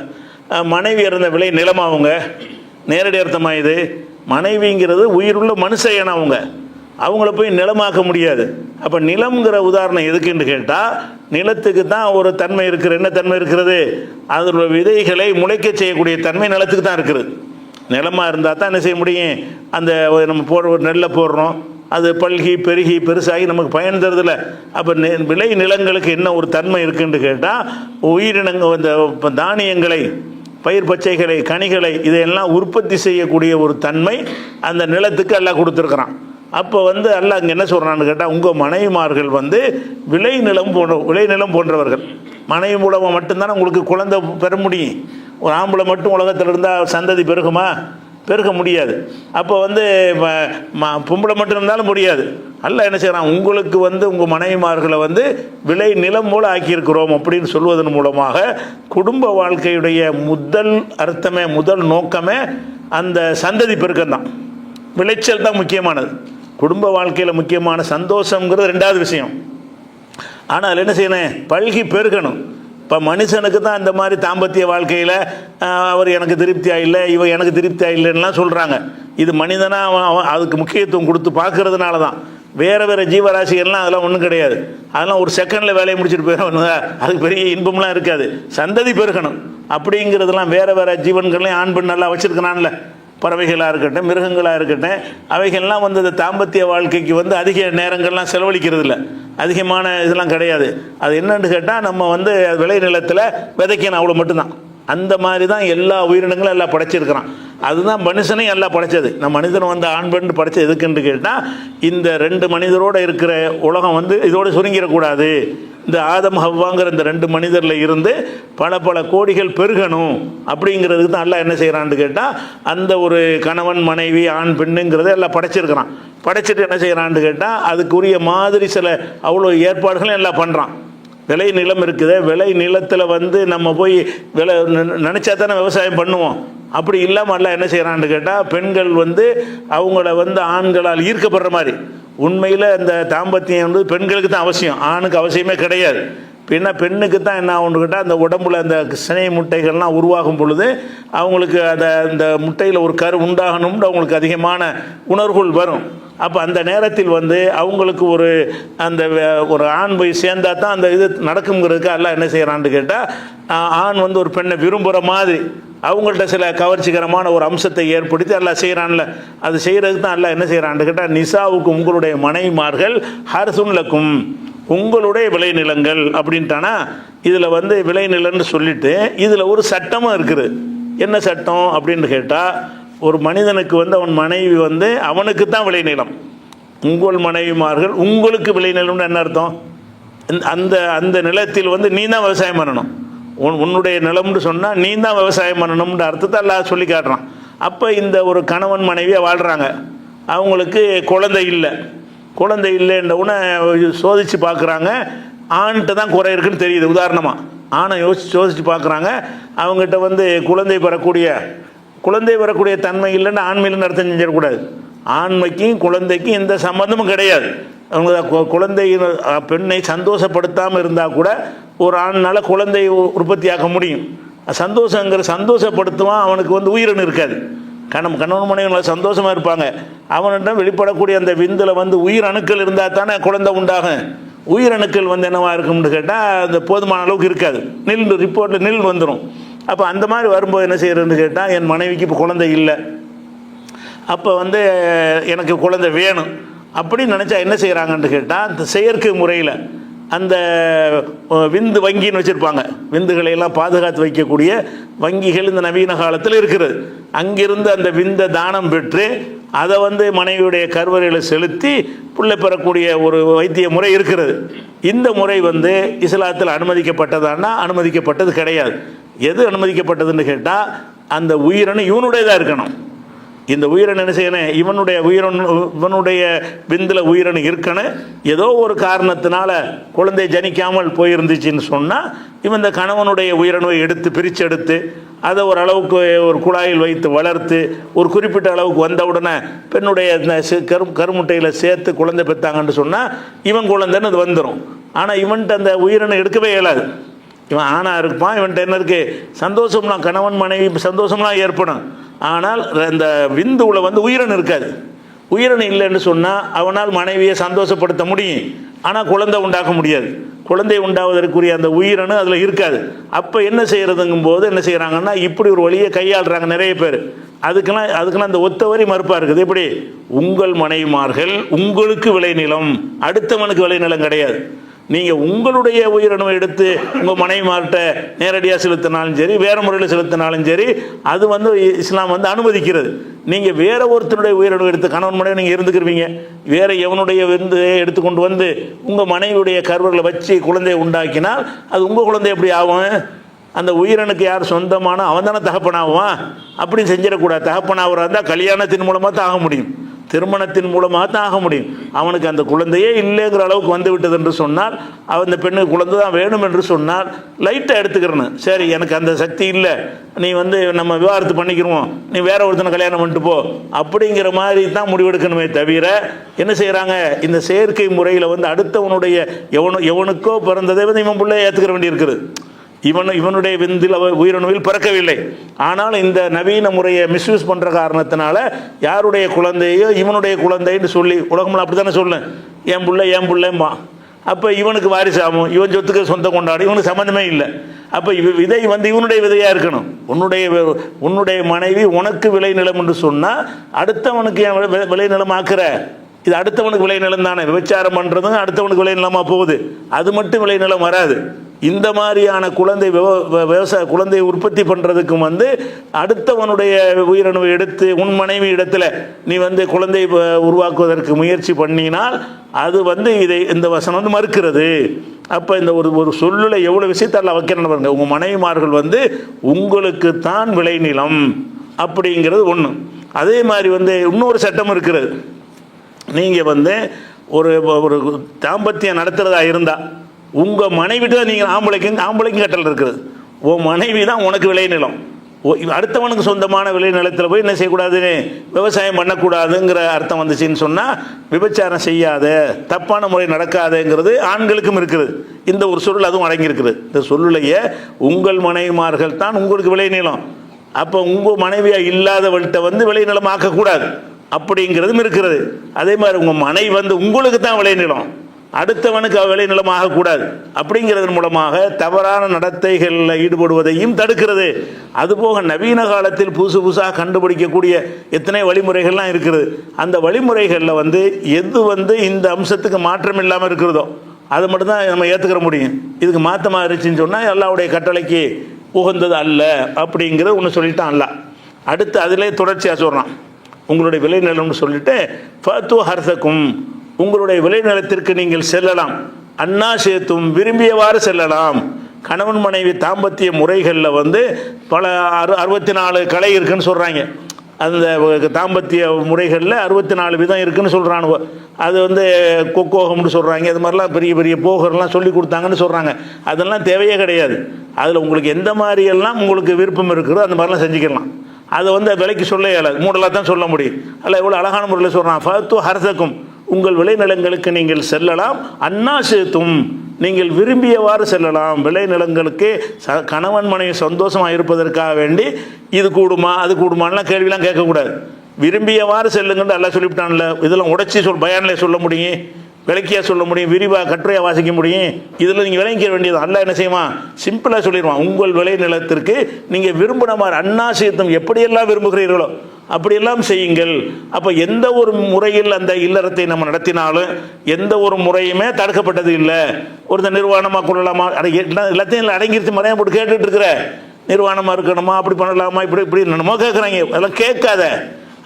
மனைவி இருந்த விளை நிலம் அவங்க நேரடி அர்த்தமாக இது. மனைவிங்கிறது உயிருள்ள மனுஷன், அவங்கள போய் நிலமாக்க முடியாது. அப்போ நிலம்ங்கிற உதாரணம் எதுக்குன்னு கேட்டால் நிலத்துக்கு தான் ஒரு தன்மை இருக்கிறது. என்ன தன்மை இருக்கிறது? அதோட விதைகளை முளைக்க செய்யக்கூடிய தன்மை நிலத்துக்கு தான் இருக்குது. நிலமாக இருந்தால் தான் என்ன செய்ய முடியும், அந்த நம்ம நெல்லை போடுறோம், அது பல்கி பெருகி பெருசாகி நமக்கு பயன் தருதில்ல. அப்போ விளை நிலங்களுக்கு என்ன ஒரு தன்மை இருக்குன்னு கேட்டால் உயிரினங்கள், இந்த தானியங்களை, பயிர் பச்சைகளை, கனிகளை இதையெல்லாம் உற்பத்தி செய்யக்கூடிய ஒரு தன்மை அந்த நிலத்துக்கு எல்லாம் கொடுத்துருக்குறான். அப்போ வந்து அல்லாஹ் இங்கே என்ன சொல்கிறான்னு கேட்டால் உங்கள் மனைவிமார்கள் வந்து விளைநிலம் போன்றவர்கள். மனைவி மூலமாக மட்டும்தானே உங்களுக்கு குழந்தை பெற முடியும். ஒரு ஆம்பளை மட்டும் உலகத்தில் இருந்தால் சந்ததி பெருகுமா? பெருக முடியாது. அப்போ வந்து பொம்பளை மட்டும் இருந்தாலும் முடியாது. அல்லாஹ் என்ன செய்கிறான், உங்களுக்கு வந்து உங்கள் மனைவிமார்களை வந்து விளை நிலம் போல ஆக்கியிருக்கிறோம் அப்படின்னு சொல்வதன் மூலமாக குடும்ப வாழ்க்கையுடைய முதல் அர்த்தமே, முதல் நோக்கமே அந்த சந்ததி பெருக்கம்தான். விளைச்சல் தான் முக்கியமானது. குடும்ப வாழ்க்கையில் முக்கியமான சந்தோஷங்கிறது 2வது விஷயம். ஆனால் அதில் என்ன செய்யணும், பல்கி பெருகணும். இப்போ மனுஷனுக்கு தான் இந்த மாதிரி தாம்பத்திய வாழ்க்கையில் அவர் எனக்கு திருப்தியாக இல்லை, இவன் எனக்கு திருப்தியாக இல்லைன்னா சொல்கிறாங்க. இது மனிதனாக அதுக்கு முக்கியத்துவம் கொடுத்து பார்க்கறதுனால தான். வேறு ஜீவராசிகள்லாம் அதெல்லாம் ஒன்றும் கிடையாது. அதெல்லாம் ஒரு செகண்டில் வேலையை முடிச்சுட்டு போயிடும், அதுக்கு பெரிய இன்பம்லாம் இருக்காது. சந்ததி பெருகணும் அப்படிங்கிறதுலாம் வேறு ஜீவன்கள்லையும் ஆண் பெண் நல்லா வச்சுருக்கிறான்ல. பறவைகளாக இருக்கட்டும், மிருகங்களாக இருக்கட்டும், அவைகள்லாம் வந்து இந்த தாம்பத்திய வாழ்க்கைக்கு வந்து அதிக நேரங்கள்லாம் செலவழிக்கிறது இல்லை, அதிகமான இதெல்லாம் கிடையாது. அது என்னன்னு கேட்டால் நம்ம வந்து விளை நிலத்தில் விதைக்கணும், அவ்வளோ மட்டும்தான். அந்த மாதிரி தான் எல்லா உயிரினங்களும் எல்லாம் படைச்சிருக்கிறான். அதுதான் மனுஷனையும் எல்லாம் படைச்சது. நம்ம மனிதன் வந்து ஆண் பெண் படைச்சது எதுக்குன்னு கேட்டால் இந்த 2 மனிதரோடு இருக்கிற உலகம் வந்து இதோடு சுருங்கிடக்கூடாது. இந்த ஆதம் ஹவ்வாங்கிற இந்த 2 மனிதரில் இருந்து பல கோடிகள் பெருகணும் அப்படிங்கிறதுக்கு தான் எல்லாம் என்ன செய்கிறான்னு கேட்டால் அந்த ஒரு கணவன் மனைவி ஆண் பெண்ணுங்கிறத எல்லாம் படைச்சிருக்கிறான். படைச்சிட்டு என்ன செய்கிறான்னு கேட்டால் அதுக்குரிய மாதிரி சில அவ்வளோ ஏற்பாடுகளும் எல்லாம் பண்ணுறான். விளை நிலம் இருக்குது, விளை நிலத்தில் வந்து நம்ம போய் நினச்சா தானே விவசாயம் பண்ணுவோம். அப்படி இல்லாமல் எல்லாம் என்ன செய்கிறான்னு கேட்டால் பெண்கள் வந்து அவங்கள வந்து ஆண்களால் ஈர்க்கப்படுற மாதிரி. உண்மையில் இந்த தாம்பத்தியம் வந்து பெண்களுக்கு தான் அவசியம், ஆணுக்கு அவசியமே கிடையாது. பின்ன பெண்ணுக்கு தான் என்ன ஆகும்னு கேட்டால் அந்த உடம்புல அந்த சினை முட்டைகள்லாம் உருவாகும் பொழுது அவங்களுக்கு அந்த முட்டையில் ஒரு கரு உண்டாகணும்னு அவங்களுக்கு அதிகமான உணர்வுகள் வரும். அப்போ அந்த நேரத்தில் அவங்களுக்கு ஒரு ஆண் போய் சேர்ந்தா தான் அந்த இது நடக்குங்கிறதுக்கு எல்லாம் என்ன செய்கிறான்னு கேட்டால், ஆண் ஒரு பெண்ணை விரும்புகிற மாதிரி அவங்கள்ட்ட சில கவர்ச்சிகரமான ஒரு அம்சத்தை ஏற்படுத்தி எல்லாம் செய்கிறான்ல, அது செய்கிறதுக்கு தான் எல்லாம் என்ன செய்கிறான்னு கேட்டால், நிசாவுக்கு உங்களுடைய மனைவிமார்கள் ஹர்சுன்லக்கும் உங்களுடைய விளைநிலங்கள் அப்படின்ட்டானா. இதில் விளைநிலன்னு சொல்லிட்டு இதில் ஒரு சட்டமும் இருக்குது. என்ன சட்டம் அப்படின்னு கேட்டால், ஒரு மனிதனுக்கு அவன் மனைவி அவனுக்கு தான் விளைநிலம். உங்கள் மனைவிமார்கள் உங்களுக்கு விளைநிலம்னு என்ன அர்த்தம்? அந்த அந்த நிலத்தில் நீ தான் விவசாயம் பண்ணணும். உன்னுடைய நிலம்னு சொன்னால் நீ தான் விவசாயம் பண்ணணும்ன்ற அர்த்தத்தை எல்லாம் சொல்லி காட்டுறான். அப்போ இந்த ஒரு கணவன் மனைவியாக வாழ்கிறாங்க, அவங்களுக்கு குழந்தை இல்லைன்றவுடனே சோதித்து பார்க்குறாங்க. ஆண்கிட்ட தான் குறை இருக்குன்னு தெரியுது. உதாரணமாக ஆணை சோதித்து பார்க்குறாங்க. அவங்ககிட்ட குழந்தை வரக்கூடிய தன்மை இல்லைன்னு ஆண்மையில்னு அர்த்தம் செஞ்சிடக்கூடாது. ஆண்மைக்கும் குழந்தைக்கும் எந்த சம்மந்தமும் கிடையாது. அவங்க குழந்தை பெண்ணை சந்தோஷப்படுத்தாமல் இருந்தால் கூட ஒரு ஆண்னால் குழந்தை உற்பத்தியாக்க முடியும். சந்தோஷப்படுத்துவான். அவனுக்கு உயிரினு இருக்காது. கணவன் மனைவி சந்தோஷமாக இருப்பாங்க. அவனிடம் வெளிப்படக்கூடிய அந்த விந்தில் உயிர் அணுக்கள் இருந்தால் தானே குழந்தை உண்டாகும். உயிரணுக்கள் என்னவா இருக்கும்னு கேட்டால் அந்த போதுமான அளவுக்கு இருக்காது. ரிப்போர்ட்டில் நில் வந்துடும். அப்போ அந்த மாதிரி வரும்போது என்ன செய்யறதுன்னு கேட்டால், என் மனைவிக்கு இப்போ குழந்தை இல்லை, அப்போ எனக்கு குழந்தை வேணும் அப்படின்னு நினச்சா என்ன செய்கிறாங்கன்னு கேட்டால், அந்த செயற்கை முறையில் அந்த விந்து வங்கின்னு வச்சுருப்பாங்க. விந்துகளையெல்லாம் பாதுகாத்து வைக்கக்கூடிய வங்கிகள் இந்த நவீன காலத்தில் இருக்கிறது. அங்கிருந்து அந்த விந்தை தானம் பெற்று அதை மனைவியுடைய கருவறையில் செலுத்தி பிள்ளை பெறக்கூடிய ஒரு வைத்திய முறை இருக்கிறது. இந்த முறை இஸ்லாத்தில் அனுமதிக்கப்பட்டதான்னா அனுமதிக்கப்பட்டது கிடையாது. எது அனுமதிக்கப்பட்டதுன்னு கேட்டால், அந்த உயிரணு இவனுடையதாக இருக்கணும். இந்த உயிரணு என்ன செய்யணும், இவனுடைய விந்தில் உயிரணு இருக்கணும். ஏதோ ஒரு காரணத்தினால குழந்தை ஜனிக்காமல் போயிருந்துச்சுன்னு சொன்னால், இவன் இந்த கணவனுடைய உயிரணுவை பிரிச்செடுத்து அதை ஒரு அளவுக்கு ஒரு குழாயில் வைத்து வளர்த்து ஒரு குறிப்பிட்ட அளவுக்கு வந்தவுடனே பெண்ணுடைய கருமுட்டையில் சேர்த்து குழந்தை பெற்றாங்கன்னு சொன்னால் இவன் குழந்தைன்னு அது வந்துடும். ஆனால் இவன்ட்டு அந்த உயிரணை எடுக்கவே இயலாது. இவன் ஆணாக இருப்பான். இவன்ட்டு என்ன இருக்குது, சந்தோஷம்லாம் கணவன் மனைவி சந்தோஷம்லாம் ஏற்படும். ஆனால் இந்த விந்துவில் உயிரணு இருக்காது. உயிரணு இல்லைன்னு சொன்னால் அவனால் மனைவியை சந்தோஷப்படுத்த முடியும், ஆனால் குழந்தை உண்டாக்க முடியாது. குழந்தை உண்டாவதற்குரிய அந்த உயிரணு அதில் இருக்காது. அப்போ என்ன செய்கிறதுங்கும் போது என்ன செய்கிறாங்கன்னா, இப்படி ஒரு வழியை கையாளுறாங்க நிறைய பேர். அதுக்கெல்லாம் அந்த ஒத்த வரி மறுப்பாக இருக்குது. எப்படி, உங்கள் மனைவிமார்கள் உங்களுக்கு விளைநிலம், அடுத்தவனுக்கு விளைநிலம் கிடையாது. நீங்கள் உங்களுடைய உயிரணுவை எடுத்து உங்கள் மனைவிமார்கிட்ட நேரடியாக செலுத்தினாலும் சரி, வேறு முறையில் செலுத்தினாலும் சரி, அது இஸ்லாம் அனுமதிக்கிறது. நீங்கள் வேற ஒருத்தனுடைய உயிரணுவை எடுத்து கணவன் மனைவி நீங்கள் இருந்துக்கிருவீங்க, வேறு எவனுடைய எடுத்துக்கொண்டு உங்கள் மனைவியுடைய கருவறையில் வச்சு குழந்தையை உண்டாக்கினால் அது உங்கள் குழந்தை எப்படி ஆகும்? அந்த உயிரணுக்கு யார் சொந்தமான அவன் தானே தகப்பனாகுவான். அப்படி செஞ்சிடக்கூடாது. தகப்பனாகிறா இருந்தால் கல்யாணத்தின் மூலமாக தான் ஆக முடியும், திருமணத்தின் மூலமாக தான் ஆக முடியும். அவனுக்கு அந்த குழந்தையே இல்லைங்கிற அளவுக்கு வந்து விட்டது என்று சொன்னால், அந்த பெண்ணுக்கு குழந்தை தான் வேணும் என்று சொன்னால் லைட்டாக எடுத்துக்கிறணும். சரி, எனக்கு அந்த சக்தி இல்லை, நீ நம்ம விவாகரத்து பண்ணிக்கிறோம், நீ வேற ஒருத்தனை கல்யாணம் பண்ணிட்டு போ, அப்படிங்கிற மாதிரி தான் முடிவெடுக்கணுமே தவிர என்ன செய்கிறாங்க, இந்த செயற்கை முறையில் அடுத்தவனுடைய எவனுக்கோ பிறந்ததை இவன் பிள்ளைய ஏற்றுக்கிற வேண்டி இருக்குது. இவனுடைய விந்தில் உயிரணுவில் பிறக்கவில்லை. ஆனால் இந்த நவீன முறையை மிஸ்யூஸ் பண்ணுற காரணத்தினால யாருடைய குழந்தையோ இவனுடைய குழந்தைன்னு சொல்லி உலகம்ல அப்படி தானே சொல்லு, என் பிள்ளைம்பா. அப்போ இவனுக்கு வாரிசாகும், இவன் சொத்துக்கு சொந்தம் கொண்டாடும், இவனுக்கு சம்மந்தமே இல்லை. அப்போ விதை இவனுடைய விதையாக இருக்கணும். உன்னுடைய மனைவி உனக்கு விளைநிலம் என்று சொன்னால் அடுத்தவனுக்கு என் விளைநிலம் ஆக்குற, இது அடுத்தவனுக்கு விளைநிலம் தானே. விபச்சாரம் பண்ணுறதும் அடுத்தவனுக்கு விளைநிலமாக போகுது, அது மட்டும் விளைநிலம் வராது. இந்த மாதிரியான குழந்தையை உற்பத்தி பண்ணுறதுக்கும் அடுத்தவனுடைய உயிரணுவை எடுத்து உன் மனைவி இடத்துல நீ குழந்தை உருவாக்குவதற்கு முயற்சி பண்ணினால் அது இந்த வசனம் மறுக்கிறது. அப்போ இந்த ஒரு சொல்லுல எவ்வளோ விஷயத்தால் வைக்கிறேன்னு பாருங்க. உங்கள் மனைவிமார்கள் உங்களுக்கு தான் விளைநிலம் அப்படிங்கிறது ஒன்று. அதே மாதிரி இன்னொரு சட்டம் இருக்கிறது. நீங்கள் ஒரு தாம்பத்தியம் நடத்துகிறதா இருந்தால் உங்கள் மனைவிட்டு தான் நீங்கள் ஆம்பளைக்கும் கட்டல் இருக்குது. உன் மனைவி தான் உனக்கு விளைநிலம். அடுத்தவனுக்கு சொந்தமான விளைநிலத்தில் போய் என்ன செய்யக்கூடாதுன்னு விவசாயம் பண்ணக்கூடாதுங்கிற அர்த்தம் வந்துச்சுன்னு சொன்னால் விபச்சாரம் செய்யாத, தப்பான முறை நடக்காதுங்கிறது ஆண்களுக்கும் இருக்குது. இந்த ஒரு சொல் அதுவும் அடங்கியிருக்குது. இந்த சொல்லுலையே உங்கள் மனைவிமார்கள் தான் உங்களுக்கு விளைநிலம், அப்போ உங்கள் மனைவியாக இல்லாதவள்கிட்ட வந்து விளைநிலம் ஆக்கக்கூடாது அப்படிங்கிறதும் இருக்கிறது. அதே மாதிரி உங்கள் மனைவி வந்து உங்களுக்கு தான் விளைநிலம், அடுத்தவனுக்கு விளைநிலம் ஆகக்கூடாது அப்படிங்கிறதன் மூலமாக தவறான நடத்தைகளில் ஈடுபடுவதையும் தடுக்கிறது. அதுபோக நவீன காலத்தில் புதுசாக கண்டுபிடிக்கக்கூடிய எத்தனை வழிமுறைகள்லாம் இருக்கிறது. அந்த வழிமுறைகளில் வந்து எது வந்து இந்த அம்சத்துக்கு மாற்றம் இல்லாமல் இருக்கிறதோ அது மட்டும்தான் நம்ம ஏற்றுக்கிற முடியும். இதுக்கு மாற்றமாக இருந்துச்சுன்னு சொன்னால் அல்லாஹ்வுடைய கட்டளைக்கு உகந்தது அல்ல அப்படிங்கிறது ஒன்று சொல்லிட்டான் அல்லாஹ். அடுத்து அதிலே தொடர்ச்சியாக சொல்கிறான், உங்களுடைய விளைநிலம்னு சொல்லிட்டு ஃபத்து ஹர்சக்கும், உங்களுடைய விளைநிலத்திற்கு நீங்கள் செல்லலாம், அன்னா சேத்தும் விரும்பியவாறு செல்லலாம். கணவன் மனைவி தாம்பத்திய முறைகளில் வந்து பல 64 கலை இருக்குன்னு சொல்கிறாங்க. அந்த தாம்பத்திய முறைகளில் 64 விதம் இருக்குன்னு சொல்கிறானுவோ. அது வந்து கொக்கோகம்னு சொல்கிறாங்க. அது மாதிரிலாம் பெரிய பெரிய போகர்லாம் சொல்லி கொடுத்தாங்கன்னு சொல்கிறாங்க. அதெல்லாம் தேவையே கிடையாது. அதில் உங்களுக்கு எந்த மாதிரியெல்லாம் உங்களுக்கு விருப்பம் இருக்கிறதோ அந்த மாதிரிலாம் செஞ்சுக்கலாம். அதை வந்து விலைக்கு சொல்ல இயலாது, மூடலாக தான் சொல்ல முடியும். அல்ல எவ்வளோ அழகான முறையில் சொல்கிறான், ஃபத்து ஹர்சக்கும், உங்கள் விளைநிலங்களுக்கு நீங்கள் செல்லலாம், அன்னா சேத்தும், நீங்கள் விரும்பியவாறு செல்லலாம். விளைநிலங்களுக்கு கணவன் மனைவி சந்தோஷமாக இருப்பதற்காக வேண்டி இது கூடுமா அது கூடுமான்லாம் கேள்விலாம் கேட்கக்கூடாது. விரும்பியவாறு செல்லுங்கன்னு எல்லாம் சொல்லிவிட்டான்ல. இதெல்லாம் உடைச்சி பயானில் சொல்ல முடியும், விளக்கியாக சொல்ல முடியும், விரிவாக கட்டுரையாக வாசிக்க முடியும். இதில் நீங்கள் விளங்கிக்க வேண்டியது அல்லாஹ் என்ன செய்வான், சிம்பிளாக சொல்லிடுவான். உங்கள் விளைநிலத்திற்கு நீங்கள் விரும்பின மாதிரி அன்னா சேத்தம் எப்படியெல்லாம் விரும்புகிறீர்களோ அப்படியெல்லாம் செய்யுங்கள். அப்போ எந்த ஒரு முறையில் அந்த இல்லறத்தை நம்ம நடத்தினாலும் எந்த ஒரு முறையுமே தடுக்கப்பட்டது இல்லை. ஒருத்தர் நிர்வாணமாக கொள்ளலாமா, எல்லாத்தையும் அடங்கிருச்சு மறையா போட்டு கேட்டுட்டு இருக்கிற, நிர்வாணமாக இருக்கணுமா, அப்படி பண்ணலாமா, இப்படி இப்படி என்னமோ கேட்குறாங்க. அதெல்லாம் கேட்காத,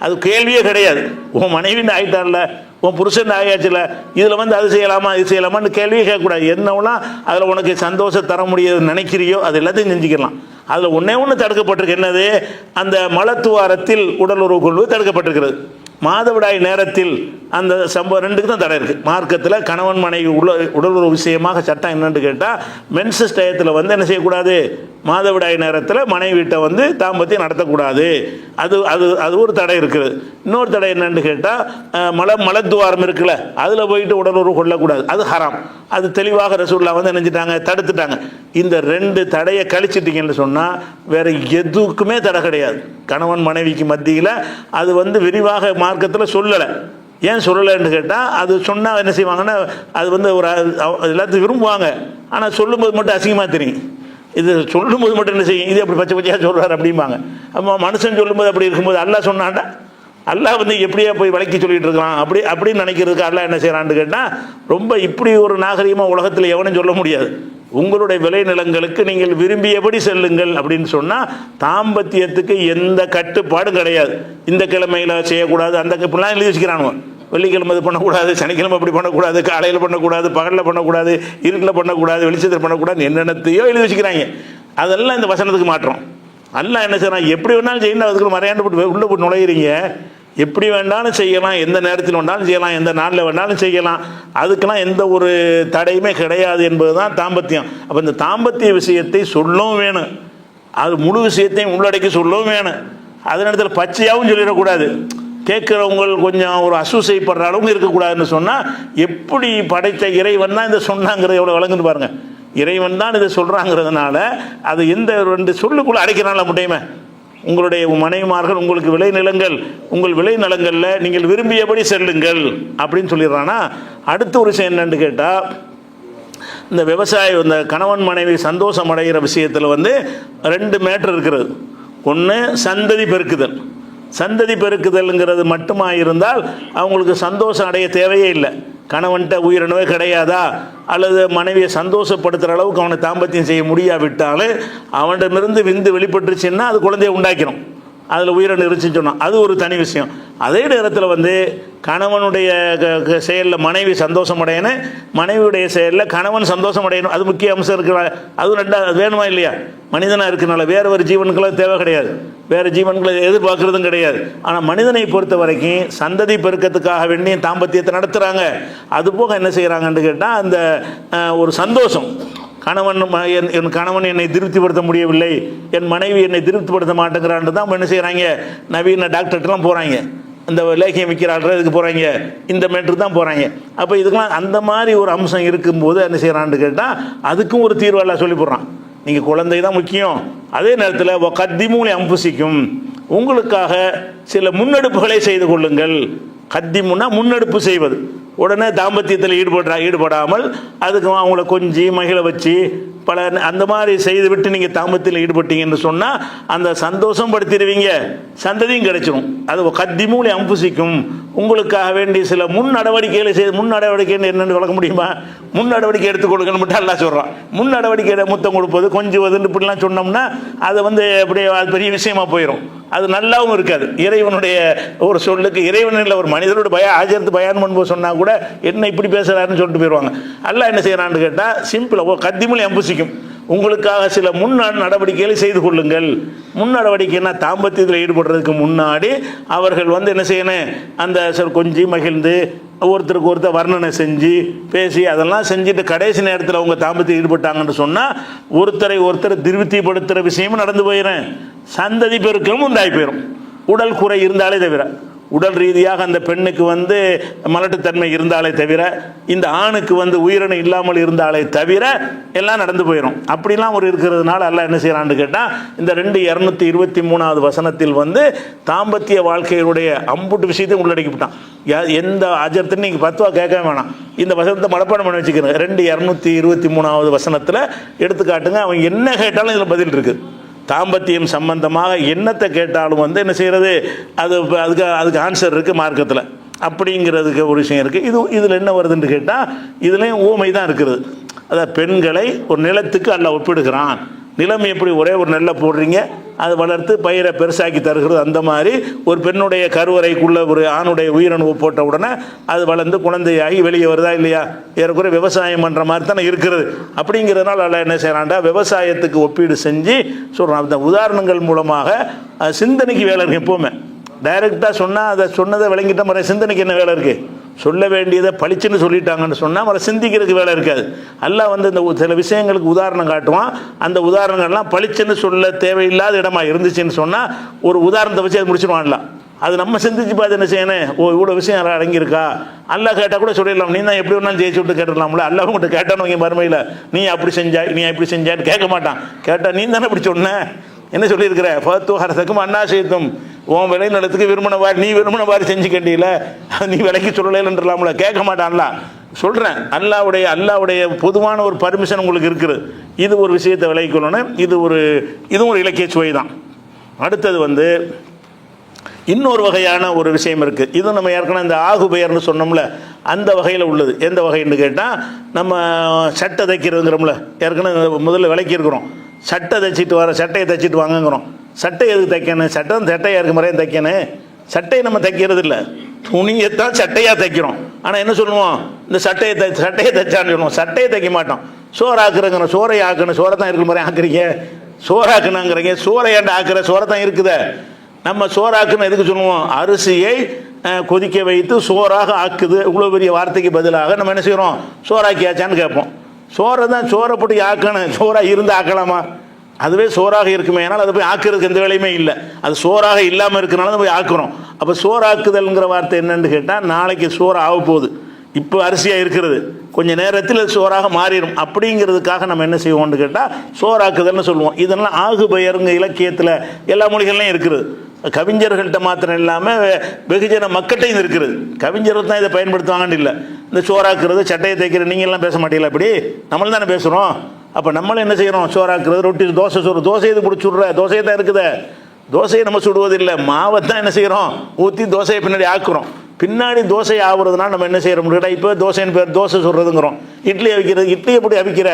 அது கேள்வியே கிடையாது. உன் மனைவின்னு ஆகிட்டான்ல, உன் புருஷன் ஆகியாச்சுல, இதில் வந்து அது செய்யலாமா இது செய்யலாமான்னு கேள்வியே கேட்கக்கூடாது. என்னவெல்லாம் அதில் உனக்கு சந்தோஷம் தர முடியாது நினைக்கிறியோ அது எல்லாத்தையும் செஞ்சுக்கலாம். அதில் ஒன்று தடுக்கப்பட்டிருக்கு. என்னது, அந்த மலத்துவாரத்தில் உடல் உறவு கொள்வது தடுக்கப்பட்டிருக்கிறது. மாதவிடாய் நேரத்தில் அந்த சம்பவம் ரெண்டுக்கு தான் தடை இருக்குது மார்க்கத்தில். கணவன் மனைவி உடல் உறவு விஷயமாக சட்டம் என்னன்னு கேட்டால், மென்சஸ் டயத்தில் வந்து என்ன செய்யக்கூடாது, மாதவிடாய் நேரத்தில் மனைவிட்ட வந்து தாம்பத்தியம் நடத்தக்கூடாது. அது அது அது ஒரு தடை இருக்குது. இன்னொரு தடை என்னன்னு கேட்டால், மலத்துவாரம் இருக்குல்ல, அதில் போயிட்டு உடல் உறவு கொள்ளக்கூடாது, அது ஹராம். அது தெளிவாக ரசூலுல்லாஹ் வந்து நினைச்சிட்டாங்க, தடுத்துட்டாங்க. இந்த 2 தடையை கழிச்சிட்டிங்கன்னு சொன்னால் வேறு எதுக்குமே தடை கிடையாது. கணவன் மனைவிக்கு மத்தியில் அது வந்து விரிவாக மார்க்கத்தில் சொல்லலை. ஏன் சொல்லலைன்னு கேட்டால், அது சொன்னால் என்ன செய்வாங்கன்னா, அது வந்து ஒரு எல்லாத்தையும் விரும்புவாங்க. ஆனால் சொல்லும்போது மட்டும் அசிங்கமாக தெரியும். இது சொல்லும்போது மட்டும் என்ன செய்யும், இது அப்படி பச்சை பச்சையாக சொல்கிறார் அப்படிம்பாங்க. அப்போ மனுஷன் சொல்லும்போது அப்படி இருக்கும்போது அல்லாஹ் சொன்னான்டா, அல்லாஹ் வந்து எப்படியா போய் விளக்கி சொல்லிட்டு இருக்கலாம் அப்படின்னு நினைக்கிறதுக்கு அல்லாஹ் என்ன செய்கிறான்னு கேட்டால், ரொம்ப இப்படி ஒரு நாகரிகமாக உலகத்தில் எவனும் சொல்ல முடியாது. உங்களுடைய விளைநிலங்களுக்கு நீங்கள் விரும்பியபடி செல்லுங்கள் அப்படின்னு சொன்னால் தாம்பத்தியத்துக்கு எந்த கட்டுப்பாடும் கிடையாது. இந்த கிழமையில் செய்யக்கூடாது, அந்த இப்படிலாம் எழுதி வச்சுக்கிறானுவோ. வெள்ளிக்கிழமை இது பண்ணக்கூடாது, சனிக்கிழமை அப்படி பண்ணக்கூடாது, காலையில் பண்ணக்கூடாது, பகலில் பண்ணக்கூடாது, இருட்டில் பண்ணக்கூடாது, வெளிச்சத்தில் பண்ணக்கூடாது, என்னென்னத்தையோ எழுதி வச்சுக்கிறாங்க. அதெல்லாம் இந்த வசனத்துக்கு மாற்றம். அல்லாஹ் என்ன செய்யறான், எப்படி வேணாலும் செய்யணும், அதுக்கு மறையாண்டு போட்டு உள்ளே போட்டு நுழையிறீங்க. எப்படி வேணாலும் செய்யலாம், எந்த நேரத்தில் வேணாலும் செய்யலாம், எந்த நாளில் வேணாலும் செய்யலாம், அதுக்கெல்லாம் எந்த ஒரு தடையுமே கிடையாது என்பது தான் தாம்பத்தியம். அப்போ இந்த தாம்பத்திய விஷயத்தை சொல்லவும் வேணும், அது முழு விஷயத்தையும் உள்ளடக்கி சொல்லவும் வேணும். அதே நேரத்தில் பச்சையாகவும் சொல்லிடக்கூடாது. கேட்குறவங்க கொஞ்சம் ஒரு அசூசைப்படுற அளவுக்கு இருக்கக்கூடாதுன்னு சொன்னால், எப்படி படைத்த இறைவன் தான் இதை சொன்னாங்கிறது எவ்வளோ வழங்குன்னு பாருங்கள். இறைவன் தான் இதை சொல்கிறாங்கிறதுனால அது எந்த 2 சொல்லுக்குள்ளே அடைக்கிறாங்கள முடியுமே. உங்களுடைய மனைவிமார்கள் உங்களுக்கு விளைநிலங்கள், உங்கள் விளைநிலங்களில் நீங்கள் விரும்பியபடி செல்லுங்கள் அப்படின்னு சொல்லிடுறான்னா, அடுத்த ஒரு விஷயம் என்னன்னு கேட்டால், இந்த விவசாயம் இந்த கணவன் மனைவி சந்தோஷம் அடைகிற விஷயத்தில் வந்து 2 மேட்டர் இருக்கிறது. ஒன்று சந்ததி பெருக்குதல். சந்ததி பெருக்குதல்ங்கிறது மட்டுமா இருந்தால் அவங்களுக்கு சந்தோஷம் அடைய தேவையே இல்லை. கணவன்கிட்ட உயிரினவே கிடையாதா, அல்லது மனைவியை சந்தோஷப்படுத்துகிற அளவுக்கு அவனை தாம்பத்தியம் செய்ய முடியாவிட்டாலும் அவனிடமிருந்து விந்து வெளிப்பட்டுருச்சுன்னா அது குழந்தைய உண்டாக்கிறோம். அதில் உயிரினம் இருந்துச்சுன்னு சொன்னால் அது ஒரு தனி விஷயம். அதே நேரத்தில் வந்து கணவனுடைய செயலில் மனைவி சந்தோஷம் அடையணும், மனைவியுடைய செயலில் கணவன் சந்தோஷம் அடையணும். அது முக்கிய அம்சம் இருக்கிற, அதுவும் 2 வேணுமா இல்லையா? மனிதனாக இருக்கிறனால வேறு ஒரு ஜீவன்களும் தேவை கிடையாது, வேறு ஜீவன்களை எதிர்பார்க்குறதும் கிடையாது. ஆனால் மனிதனை பொறுத்த வரைக்கும் சந்ததி பெருக்கத்துக்காக வேண்டி தாம்பத்தியத்தை நடத்துகிறாங்க. அதுபோக என்ன செய்கிறாங்கன்னு கேட்டால், அந்த ஒரு சந்தோஷம், கணவன் என் கணவன் என்னை திருப்திப்படுத்த முடியவில்லை, என் மனைவி என்னை திருப்திப்படுத்த மாட்டேங்கிறான்னு தான் என்ன செய்கிறாங்க, நவீன டாக்டர்லாம் போகிறாங்க, இந்த லேகியம் விற்கிறாள் இதுக்கு போகிறாங்க, இந்த மேட்ருக்கு தான் போகிறாங்க. அப்போ இதுக்கெல்லாம் அந்த மாதிரி ஒரு அம்சம் இருக்கும்போது என்ன செய்கிறான்னு கேட்டால் அதுக்கும் ஒரு தீர்வெல்லாம் சொல்லி போடுறான். நீங்கள் குழந்தை தான் முக்கியம், அதே நேரத்தில் கத்திமூலி அம்புசிக்கும் உங்களுக்காக சில முன்னெடுப்புகளை செய்து கொள்ளுங்கள். கத்திமுன்னா முன்னெடுப்பு செய்வது, உடனே தாம்பத்தியத்தில் ஈடுபடாமல் அதுக்கு அவங்கள கொஞ்சி மகிழ வச்சு பல அந்த மாதிரி செய்து விட்டு நீங்கள் தாம்பத்தியில் ஈடுபட்டீங்கன்னு சொன்னால் அந்த சந்தோஷம் படுத்திடுவீங்க, சந்ததியும் கிடைச்சிடும். அது கத்திமூலி அம்புசிக்கும் உங்களுக்காக வேண்டிய சில முன் நடவடிக்கைகளை முன் நடவடிக்கைன்னு என்னென்னு வளர்க்க முடியுமா? முன் நடவடிக்கை எடுத்துக் கொடுக்கணும் மட்டும் எல்லாம் சொல்கிறான். முன் நடவடிக்கை முத்தம் கொடுப்பது கொஞ்சுவதுன்னு இப்படிலாம் சொன்னோம்னா அது அப்படியே அது பெரிய விஷயமா போயிடும், அது நல்லாவும் இருக்காது. இறைவனுடைய ஒரு சொல்லுக்கு இறைவனில் ஒரு மனிதரோட ஆஜர்த்து பயான் பண்ணும்போது சொன்னால் கூட என்ன இப்படி பேசுகிறாருன்னு சொல்லிட்டு போயிடுவாங்க. அல்லாஹ் என்ன செய்யறான்னு கேட்டால் சிம்பிளாக கத்திமொழி அம்புசிக்கும் உங்களுக்காக சில முன் நடவடிக்கைகளை செய்து கொள்ளுங்கள். முன் நடவடிக்கைன்னா தாம்பத்தியத்தில் ஈடுபடுறதுக்கு முன்னாடி அவர்கள் என்ன செய்யணும், அந்த கொஞ்சி மகிழ்ந்து ஒருத்தருக்கு ஒருத்தர் வர்ணனை செஞ்சு பேசி அதெல்லாம் செஞ்சுட்டு கடைசி நேரத்தில் அவங்க தாம்பத்தியம் ஈடுபட்டாங்கன்னு சொன்னால் ஒருத்தரை ஒருத்தர் திருப்திப்படுத்துகிற விஷயமும் நடந்து போயிடும், சந்ததி பெருக்கமும் உண்டாகி போயிடும். உடல் குறை இருந்தாலே தவிர, உடல் ரீதியாக அந்த பெண்ணுக்கு மலட்டுத்தன்மை இருந்தாலே தவிர, இந்த ஆணுக்கு உயிரணு இல்லாமல் இருந்தாலே தவிர எல்லாம் நடந்து போயிடும். அப்படிலாம் ஒரு இருக்கிறதுனால அல்லாஹ் என்ன செய்யறான்னு கேட்டால் இந்த 223வது வசனத்தில் தாம்பத்திய வாழ்க்கையுடைய அம்புட்டு விஷயத்தையும் உள்ளடக்கிவிட்டான். எந்த அஜர்த்துன்னு நீங்கள் பத்துவா கேட்க வேணாம், இந்த வசனத்தை மனப்பாடம் பண்ணி வச்சுக்கிறேன். 223வது வசனத்தில் எடுத்துக்காட்டுங்க, அவன் என்ன கேட்டாலும் இதில் பதில் இருக்குது. தாம்பத்தியம் சம்பந்தமாக என்னத்தை கேட்டாலும் என்ன செய்கிறது, அதுக்கு ஆன்சர் இருக்குது மார்க்கத்தில். அப்படிங்கிறதுக்கு ஒரு விஷயம் இருக்குது. இதில் என்ன வருதுன்னு கேட்டால் இதுலேயும் ஊமை தான் இருக்கிறது. அதாவது பெண்களை ஒரு நிலத்துக்கு அல்லாஹ் ஒப்பிடுகிறான். நிலம் எப்படி ஒரே ஒரு நெல்லை போடுறீங்க, அது வளர்த்து பயிரை பெருசாக்கி தருகிறது, அந்த மாதிரி ஒரு பெண்ணுடைய கருவறைக்குள்ள ஒரு ஆணுடைய உயிரணு போட்ட உடனே அது வளர்ந்து குழந்தையாகி வெளியே வருதா இல்லையா, ஏறக்குறை விவசாயம் பண்ணுற மாதிரி தானே இருக்கிறது. அப்படிங்கிறதுனால அல்ல என்ன செய்யறான்டா, விவசாயத்துக்கு ஒப்பீடு செஞ்சு சொல்கிறான். அந்த உதாரணங்கள் மூலமாக சிந்தனைக்கு வேலை இருக்குது. எப்போவுமே டைரெக்டாக சொன்னால் அதை சொன்னதை விளங்கிட்ட மாதிரி சிந்தனைக்கு என்ன வேலை இருக்குது, சொல்ல வேண்டியதை பளிச்சுன்னு சொல்லிட்டாங்கன்னு சொன்னால் அவரை சிந்திக்கிறதுக்கு வேலை இருக்காது. அல்லாஹ் இந்த சில விஷயங்களுக்கு உதாரணம் காட்டுவான். அந்த உதாரணங்கள்லாம் பளிச்சுன்னு சொல்ல தேவையில்லாத இடமா இருந்துச்சுன்னு சொன்னால் ஒரு உதாரணத்தை வச்சு அது முடிச்சிடுவான்ல. அது நம்ம சிந்திச்சு பார்த்து என்ன செய்யணும், இவ்வளோ விஷயம் அடங்கியிருக்கா, அல்லாஹ் கேட்டால் கூட சொல்லிடலாம், நீ தான் எப்படி ஒன்றாலும் ஜெயிச்சு விட்டு கேட்டுடலாம்ல. அல்லாஹ் உங்கள்கிட்ட கேட்டான்னு வைங்க மறுமையில், நீ அப்படி செஞ்சாய் நீ எப்படி செஞ்சான்னு கேட்க மாட்டான். கேட்டால் நீ தானே அப்படி சொன்ன, என்ன சொல்லியிருக்கிற, பத்து ஹரசக்கும் அண்ணா செய்தும் உன் விலை நிலத்துக்கு விரும்பினவாரி நீ விரும்பினவாரி செஞ்சு கண்டியில நீ விலைக்கு சொல்லலைன்றலாம்ல, கேட்க மாட்டான்ல. சொல்கிறேன், அல்லாவுடைய பொதுவான ஒரு பர்மிஷன் உங்களுக்கு இருக்குது. இது ஒரு விஷயத்தை விலைக்கொள்ளணும். இதுவும் ஒரு இலக்கிய சுவை தான். அடுத்தது இன்னொரு வகையான ஒரு விஷயம் இருக்குது. இது நம்ம ஏற்கனவே இந்த ஆகுபெயர்னு சொன்னோம்ல, அந்த வகையில் உள்ளது. எந்த வகைன்னு கேட்டால் நம்ம சட்டை தைக்கிறதுங்கிறோம்ல, ஏற்கனவே முதல்ல விலைக்கிருக்கிறோம். சட்டை சட்டையை தைச்சிட்டு வாங்குங்கிறோம். சட்டை எதுக்கு தைக்கணும், சட்டையாக இருக்க மாதிரியே தைக்கணும். சட்டையை நம்ம தைக்கிறது இல்லை, துணியைத்தான் சட்டையாக தைக்கிறோம். ஆனால் என்ன சொல்லுவோம், இந்த சட்டையை தைச்சான்னு சொல்லுவோம், சட்டையை தைக்க மாட்டோம். சோறு ஆக்குறங்கிற, சோறை ஆக்கணும், சோறை தான் இருக்கிற மாதிரி ஆக்குறீங்க, சோறாக்குனாங்கிறீங்க, சோறை ஏன்டா ஆக்குற, சோறை தான் இருக்குதே. நம்ம சோறாக்குன்னு எதுக்கு சொல்லுவோம், அரிசியை கொதிக்க வைத்து சோறாக ஆக்குது. இவ்வளோ பெரிய வார்த்தைக்கு பதிலாக நம்ம என்ன செய்கிறோம், சோறாக்கியாச்சான்னு கேட்போம். சோறை போட்டு ஆக்கணும், சோறாக இருந்து ஆக்கலாமா, அதுவே சோறாக இருக்குமே, ஆனால் அதை போய் ஆக்குறதுக்கு எந்த வேலையுமே இல்லை. அது சோறாக இல்லாமல் இருக்கிறனால தான் போய் ஆக்குறோம். அப்போ சோறாக்குதல்ங்கிற வார்த்தை என்னன்னு கேட்டால், நாளைக்கு சோறு ஆக போகுது, இப்போ அரிசியாக இருக்கிறது, கொஞ்சம் நேரத்தில் சோறாக மாறிடும். அப்படிங்கிறதுக்காக நம்ம என்ன செய்வோம்னு கேட்டால் சோறாக்குதல்னு சொல்லுவோம். இதெல்லாம் ஆகுபெயருங்க இலக்கியத்தில் எல்லா மொழிகள்லையும் இருக்குது. கவிஞர்கள்ட்ட மாத்திரம் இல்லாமல் வெகுஜன மக்கள்கிட்டையும் இருக்குது. கவிஞர்கள் தான் இதை பயன்படுத்துவாங்கன்னு இல்லை. இந்த சோறாக்குறது, சட்டையை தைக்கிறது நீங்கள்லாம் பேச மாட்டீங்களா, அப்படி நம்மளும் தானே பேசுகிறோம். அப்போ நம்மளும் என்ன செய்கிறோம், சோறாக்குறது, ரொட்டி, தோசை சோறு, தோசை இது பிடிச்சி விட்ற, தோசையை தான் இருக்குது, தோசையை நம்ம சுடுவதில்லை, மாவை தான் என்ன செய்கிறோம், ஊற்றி தோசையை பின்னாடி ஆக்குறோம். பின்னாடி தோசை ஆகுறதுனால நம்ம என்ன செய்கிறோம் கேட்டால், இப்போ தோசைன்னு பேர் தோசை சுடுறதுங்கிறோம். இட்லி அவிக்கிறது, இட்லி எப்படி அவிக்கிற,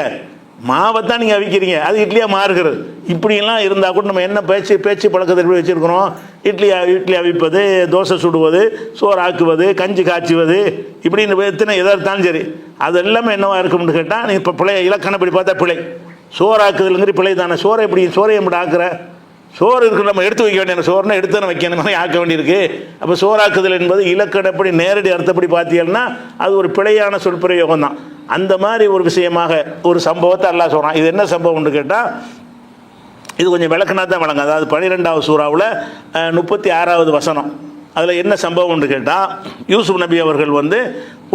மாவை தான் நீங்கள் அவிக்கிறீங்க, அது இட்லியாக மாறுகிறது. இப்படிலாம் இருந்தால் கூட நம்ம என்ன பேச்சு பழக்கத்தை எப்படி வச்சுருக்கிறோம், இட்லி அவிப்பது, தோசை சுடுவது, சோறு ஆக்குவது, கஞ்சி காய்ச்சுவது, இப்படின்னு எத்தனை எதாக இருந்தாலும் சரி, அது எல்லாமே என்னவா இருக்கும்னு கேட்டால், நீ இப்போ பிழை இலக்கணப்படி பார்த்தா பிழை. சோறாக்குதல்ங்கிற பிழை தானே. சோறை எப்படி ஆக்குற, சோறு இருக்கு, நம்ம எடுத்து வைக்க வேண்டிய சோறுனா எடுத்து தானே வைக்கணும், ஆக்க வேண்டியிருக்கு. அப்போ சோறாக்குதல் என்பது இலக்கணப்படி நேரடி அர்த்தப்படி பார்த்தீங்கன்னா அது ஒரு பிழையான சொற்பிரயோகம் தான். அந்த மாதிரி ஒரு விஷயமாக ஒரு சம்பவத்தை அல்லாஹ் சொல்கிறான். இது என்ன சம்பவம்னு கேட்டால் இது கொஞ்சம் விளக்குனா தான் வழங்க. அதாவது 12வது சூறாவில் 36வது வசனம். அதில் என்ன சம்பவம்னு கேட்டால் யூசுப் நபி அவர்கள் வந்து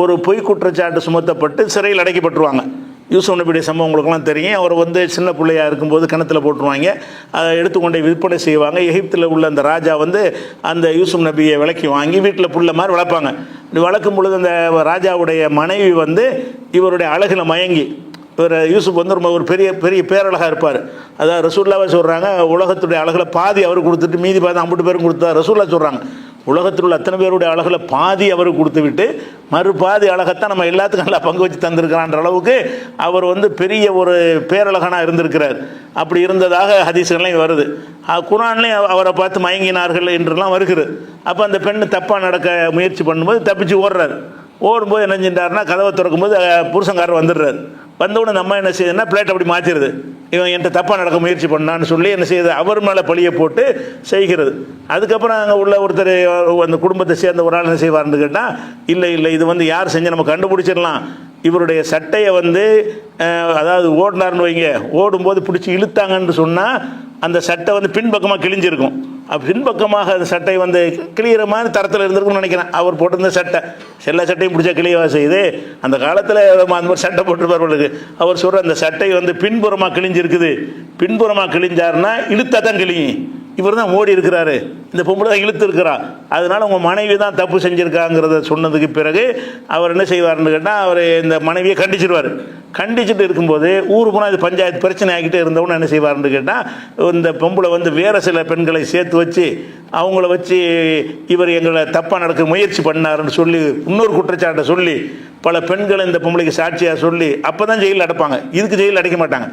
ஒரு பொய் குற்றச்சாட்டு சுமத்தப்பட்டு சிறையில் அடைக்கப்பட்டுருவாங்க. யூசுப் நபியுடைய சம்பவம் உங்களுக்குலாம் தெரியும். அவர் வந்து சின்ன பிள்ளையாக இருக்கும்போது கிணத்துல போட்டுருவாங்க, அதை எடுத்துக்கொண்டே விற்பனை செய்வாங்க. எகிப்தில் உள்ள அந்த ராஜா வந்து அந்த யூசுப் நபியை விலைக்கு வாங்கி வீட்டில் புள்ள மாதிரி வளர்ப்பாங்க. இப்படி வளர்க்கும் பொழுது அந்த ராஜாவுடைய மனைவி வந்து இவருடைய அழகில் மயங்கி, இவர் யூசுப் வந்து ரொம்ப ஒரு பெரிய பெரிய பேரழகாக இருப்பார். அதாவது ரசூல்லாவை சொல்கிறாங்க, உலகத்துடைய அழகில் பாதி அவர் கொடுத்துட்டு மீதி பாதி 50 பேரும் கொடுத்தா ரசூல்லா சொல்கிறாங்க. உலகத்தில் உள்ள அத்தனை பேருடைய அழகில் பாதி அவருக்கு கொடுத்து விட்டு மறுபாதி அழகத்தான் நம்ம எல்லாத்துக்கும் நல்லா பங்கு வச்சு தந்திருக்கிறான்ற அளவுக்கு அவர் வந்து பெரிய ஒரு பேரழகனாக இருந்திருக்கிறார். அப்படி இருந்ததாக ஹதீஸ்கள்லாம் வருது. குர்ஆன்லேயும் அவரை பார்த்து மயங்கினார்கள் என்றெல்லாம் வருகிறது. அப்போ அந்த பெண்ணு தப்பாக நடக்க முயற்சி பண்ணும்போது தப்பிச்சு ஓடுறாரு. ஓடும்போது என்ன செஞ்சாருன்னா கதவை திறக்கும்போது புருஷங்காரர் வந்துடுறாரு. வந்தவுடனே நம்ம என்ன செய்யுதுன்னா பிளேட் அப்படி மாற்றிடுது. இவன் என்கிட்ட தப்பாக நடக்க முயற்சி பண்ணான்னு சொல்லி என்ன செய்யுது, அவர் மேலே பழியை போட்டு செய்கிறது. அதுக்கப்புறம் அங்கே உள்ள ஒருத்தர் அந்த குடும்பத்தை சேர்ந்த ஒரு ஆள் என்ன செய்வார்னு கேட்டால், இல்லை இது வந்து யார் செஞ்சு நம்ம கண்டுபிடிச்சிடலாம். இவருடைய சட்டையை வந்து அதாவது ஓடினார்னு வைங்க, ஓடும்போது பிடிச்சி இழுத்தாங்கன்னு சொன்னால் அந்த சட்டை வந்து பின்பக்கமாக கிழிஞ்சிருக்கும். பின்பக்கமாக அந்த சட்டை வந்து கிளியிற மாதிரி தரத்தில் இருந்திருக்கும்னு நினைக்கிறேன். அவர் போட்டிருந்த சட்டை எல்லா சட்டையும் பிடிச்சா கிளியவா செய்யுது. அந்த காலத்தில் அந்த மாதிரி சட்டை போட்டுருப்பார்களுக்கு அவர் சொல்கிற அந்த சட்டை வந்து பின்புறமாக கிழிஞ்சிருக்குது. பின்புறமாக கிழிஞ்சாருன்னா இழுத்தா தான் கிழியும். இவர் தான் ஓடி இருக்கிறாரு, இந்த பொம்பளை தான் இழுத்து இருக்கிறா, அதனால் உங்கள் மனைவி தான் தப்பு செஞ்சுருக்காங்கிறத சொன்னதுக்கு பிறகு அவர் என்ன செய்வார்னு கேட்டால், அவர் இந்த மனைவியை கண்டிச்சிடுவார். கண்டிச்சுட்டு இருக்கும்போது ஊர் போனால் இது பஞ்சாயத்து பிரச்சனை ஆகிட்டே இருந்தவொன்னு என்ன செய்வார்னு கேட்டால், இந்த பொம்பளை வந்து வேறு சில பெண்களை சேர்த்து வச்சு அவங்கள வச்சு இவர் எங்களை தப்பாக நடக்க முயற்சி பண்ணாருன்னு சொல்லி இன்னொரு குற்றச்சாட்டை சொல்லி பல பெண்களை இந்த பொம்பளைக்கு சாட்சியாக சொல்லி அப்போ தான் ஜெயிலில் அடைப்பாங்க. இதுக்கு ஜெயிலில் அடைக்க மாட்டாங்க.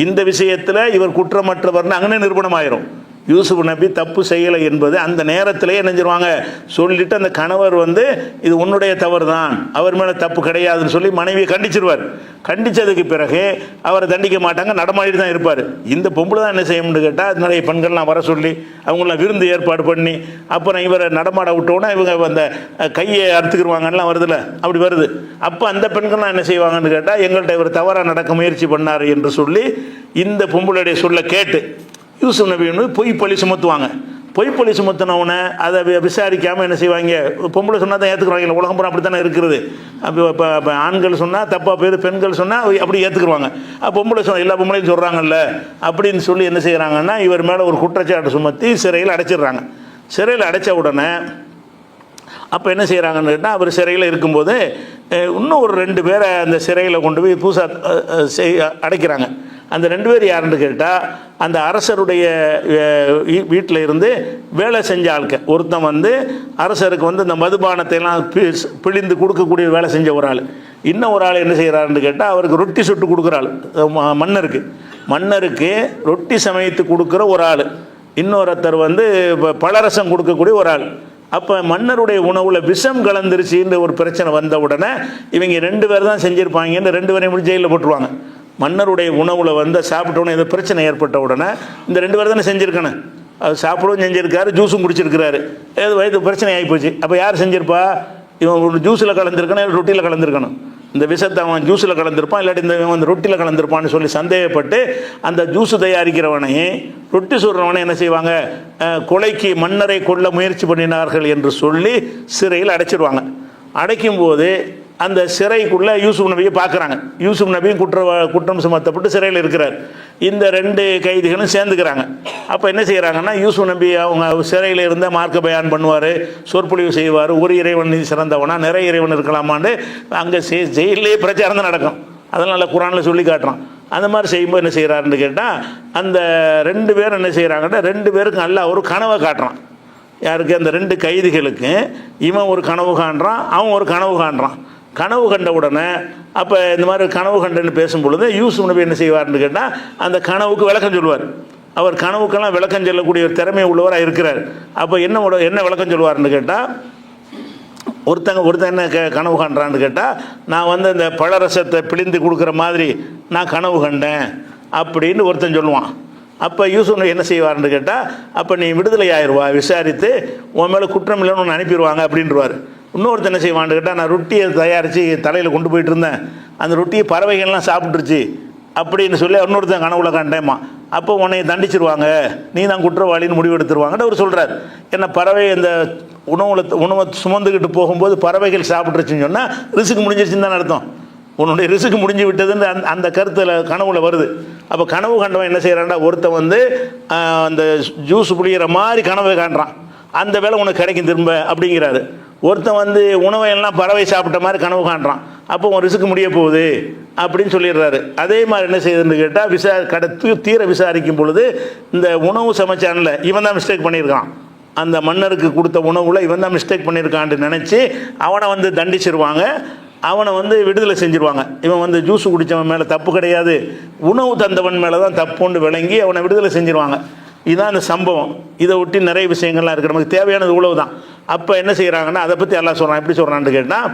இந்த விஷயத்தில் இவர் குற்றமற்றவர்னு அங்கே நிரூபணம் ஆயிரும். யூசுப் நபி தப்பு செய்யலை என்பது அந்த நேரத்திலே என்ன செஞ்சிருவாங்க சொல்லிட்டு அந்த கணவர் வந்து இது உன்னுடைய தவறு தான், அவர் மேலே தப்பு கிடையாதுன்னு சொல்லி மனைவியை கண்டிச்சிருவார். கண்டித்ததுக்கு பிறகு அவரை தண்டிக்க மாட்டாங்க, நடமாடிட்டு தான் இருப்பார். இந்த பொம்பளை தான் என்ன செய்யணும்னு கேட்டால் நிறைய பெண்கள்லாம் வர சொல்லி அவங்களாம் விருந்து ஏற்பாடு பண்ணி அப்புறம் இவரை நடமாட விட்டோன்னா இவங்க அந்த கையை அறுத்துக்கிடுவாங்கலாம் வருதுல்ல, அப்படி வருது. அப்போ அந்த பெண்கள்லாம் என்ன செய்வாங்கன்னு கேட்டால், எங்கள்கிட்ட இவர் தவறாக நடக்க முயற்சி பண்ணார் என்று சொல்லி இந்த பொம்பளுடைய சொல்ல கேட்டு யூசுப் நபி பொய் பழி சுமத்துவாங்க. பொய் பழி சுமத்தினவுடனே அதை விசாரிக்காமல் என்ன செய்வாங்க, பொம்பளை சொன்னால் தான் ஏற்றுக்குறாங்க. உலகம் பூரா அப்படி தானே இருக்குது. இப்போ ஆண்கள் சொன்னால் தப்பாக பேர், பெண்கள் சொன்னால் அப்படி ஏற்றுக்குருவாங்க. பொம்பளை சொன்ன எல்லா பொம்பளையும் சொல்கிறாங்கல்ல அப்படின்னு சொல்லி என்ன செய்கிறாங்கன்னா இவர் மேலே ஒரு குற்றச்சாட்டு சுமத்தி சிறையில் அடைச்சிடுறாங்க. சிறையில் அடைச்ச உடனே அப்போ என்ன செய்கிறாங்கன்னு கேட்டால், அவர் சிறையில் இருக்கும்போது இன்னும் ஒரு 2 பேரை அந்த சிறையில் கொண்டு போய் புதுசாக அடைக்கிறாங்க. அந்த 2 பேர் யாருன்னு கேட்டால், அந்த அரசருடைய வீட்டில் இருந்து வேலை செஞ்ச ஆளுக்க ஒருத்தன் வந்து அரசருக்கு வந்து இந்த மதுபானத்தை எல்லாம் பிழிந்து கொடுக்கக்கூடிய வேலை செஞ்ச ஒரு ஆள். இன்னும் ஒரு ஆள் என்ன செய்கிறாருன்னு கேட்டால், அவருக்கு ரொட்டி சுட்டு கொடுக்குற ஆள். மன்னருக்கு ரொட்டி சமைத்து கொடுக்குற ஒரு ஆள். இன்னொருத்தர் வந்து பழரசம் கொடுக்கக்கூடிய ஒரு ஆள். அப்போ மன்னருடைய உணவில் விஷம் கலந்துருச்சுன்ற ஒரு பிரச்சனை வந்த உடனே இவங்க 2 பேர் தான் செஞ்சுருப்பாங்கன்னு 2 பேரையும் முடிச்சு ஜெயிலில் போட்டுருவாங்க. மன்னருடைய உணவில் வந்து சாப்பிட்டோன்னே ஏதோ பிரச்சனை ஏற்பட்ட உடனே இந்த 2 பேர் தானே செஞ்சுருக்கணும். அது சாப்பிடவும் செஞ்சுருக்காரு, ஜூஸும் குடிச்சிருக்கிறாரு, ஏதோ வயது பிரச்சனை ஆகிப்போச்சு. அப்போ யார் செஞ்சுருப்பா, இவன் ஒரு ஜூஸில் கலந்துருக்கணும், இல்லை ரொட்டியில் கலந்துருக்கணும். இந்த விஷத்தை அவன் ஜூஸில் கலந்துருப்பான், இல்லாட்டி இந்த வந்து ரொட்டியில் கலந்துருப்பான்னு சொல்லி சந்தேகப்பட்டு அந்த ஜூஸு தயாரிக்கிறவனையும் ரொட்டி சுடுறவனை என்ன செய்வாங்க, கொலைக்கு மன்னரை கொல்ல முயற்சி பண்ணினார்கள் என்று சொல்லி சிறையில் அடைச்சிடுவாங்க. அடைக்கும்போது அந்த சிறைக்குள்ளே யூசுப் நபியை பார்க்குறாங்க. யூசுப் நபியும் குற்றம் சுமத்தப்பட்டு சிறையில் இருக்கிறார். இந்த 2 கைதிகளும் சேர்ந்துக்கிறாங்க. அப்போ என்ன செய்கிறாங்கன்னா, யூசுப் நபி அவங்க சிறையில் இருந்தால் மார்க்க பயான் பண்ணுவார், சொற்பொழிவு செய்வார், ஒரு இறைவன் சிறந்தவனா நிறைய இறைவன் இருக்கலாமான்னு அங்கே ஜெயிலே பிரச்சாரம் தான் நடக்கும். அதனால் குர்ஆனில் சொல்லி காட்டுறான். அந்த மாதிரி செய்யும்போது என்ன செய்கிறாருன்னு கேட்டால், அந்த 2 பேர் என்ன செய்கிறாங்கன்னா 2 பேருக்கும் அல்லாஹ் ஒரு கனவை காட்டுறான். யாருக்கு, அந்த 2 கைதிகளுக்கு இவன் ஒரு கனவு காண்றான், அவன் ஒரு கனவு காண்றான். கனவு கண்ட உடனே அப்போ இந்த மாதிரி கனவு கண்டுன்னு பேசும் பொழுது யூசுப் நபி என்ன செய்வார்னு கேட்டால், அந்த கனவுக்கு விளக்கம் சொல்லுவார். அவர் கனவுக்கெல்லாம் விளக்கம் சொல்லக்கூடிய ஒரு திறமை உள்ளவராக இருக்கிறார். அப்போ என்ன விளக்கம் சொல்லுவார்னு கேட்டால், ஒருத்தன் என்ன கனவு காண்றான்னு கேட்டால், நான் வந்து இந்த பழரசத்தை பிழிந்து கொடுக்குற மாதிரி நான் கனவு கண்டேன் அப்படின்னு ஒருத்தன் சொல்லுவான். அப்போ யூசுப் என்ன செய்வார்னு கேட்டால், அப்போ நீ விடுதலை ஆயிடுவா, விசாரித்து உன் மேலே குற்றம் இல்லைன்னு ஒன்று அனுப்பிடுவாங்க அப்படின்றவார். இன்னொருத்தர் என்ன செய்வான்னு கேட்டால், நான் ரொட்டியை தயாரித்து தலையில் கொண்டு போயிட்டு இருந்தேன், அந்த ரொட்டியை பறவைகள்லாம் சாப்பிட்டுருச்சு அப்படின்னு சொல்லி இன்னொருத்தன் கனவுல கண்டேம்மா. அப்போ உன்னை தண்டிச்சிருவாங்க, நீ தான் குற்றவாளின்னு முடிவெடுத்துருவாங்கன்னு அவர் சொல்கிறார். ஏன்னா பறவை அந்த உணவை சுமந்துக்கிட்டு போகும்போது பறவைகள் சாப்பிட்ருச்சுன்னு சொன்னால் ரிசுக்கு முடிஞ்சிருச்சுன்னு தான் அர்த்தம். உன்னுடைய ரிசுக்கு முடிஞ்சு விட்டதுன்னு அந்த கருத்தில் கனவுல வருது. அப்போ கனவு கண்டவன் என்ன செய்கிறான்டா, ஒருத்தன் வந்து அந்த ஜூஸ் புளிகிற மாதிரி கனவை காண்றான், அந்த வேலை உனக்கு கிடைக்கும் திரும்ப அப்படிங்கிறாரு. ஒருத்தன் வந்து உணவை எல்லாம் பறவை சாப்பிட்ட மாதிரி கனவு காண்றான், அப்போ உன் ரிசுக்கு முடிய போகுது அப்படின்னு சொல்லிடுறாரு. அதே மாதிரி என்ன செய்யுதுன்னு கேட்டால் தீர விசாரிக்கும் பொழுது இந்த உணவு சமைச்சான்ல இவன் தான் மிஸ்டேக் பண்ணியிருக்கான், அந்த மன்னருக்கு கொடுத்த உணவுல இவன் தான் மிஸ்டேக் பண்ணியிருக்கான்னு நினச்சி அவனை வந்து தண்டிச்சிருவாங்க, அவனை வந்து விடுதலை செஞ்சுருவாங்க. இவன் வந்து ஜூஸ் குடித்தவன் மேலே தப்பு கிடையாது, உணவு தந்தவன் மேலே தான் தப்புன்னு விளங்கி அவனை விடுதலை செஞ்சுருவாங்க. இதுதான் அந்த சம்பவம். இதை ஒட்டி நிறைய விஷயங்கள்லாம் இருக்குது, நமக்கு தேவையானது உழவு தான். அப்போ என்ன செய்கிறாங்கன்னா அதை பற்றி எல்லாம் சொல்கிறான். எப்படி சொல்கிறான்னு கேட்டால்,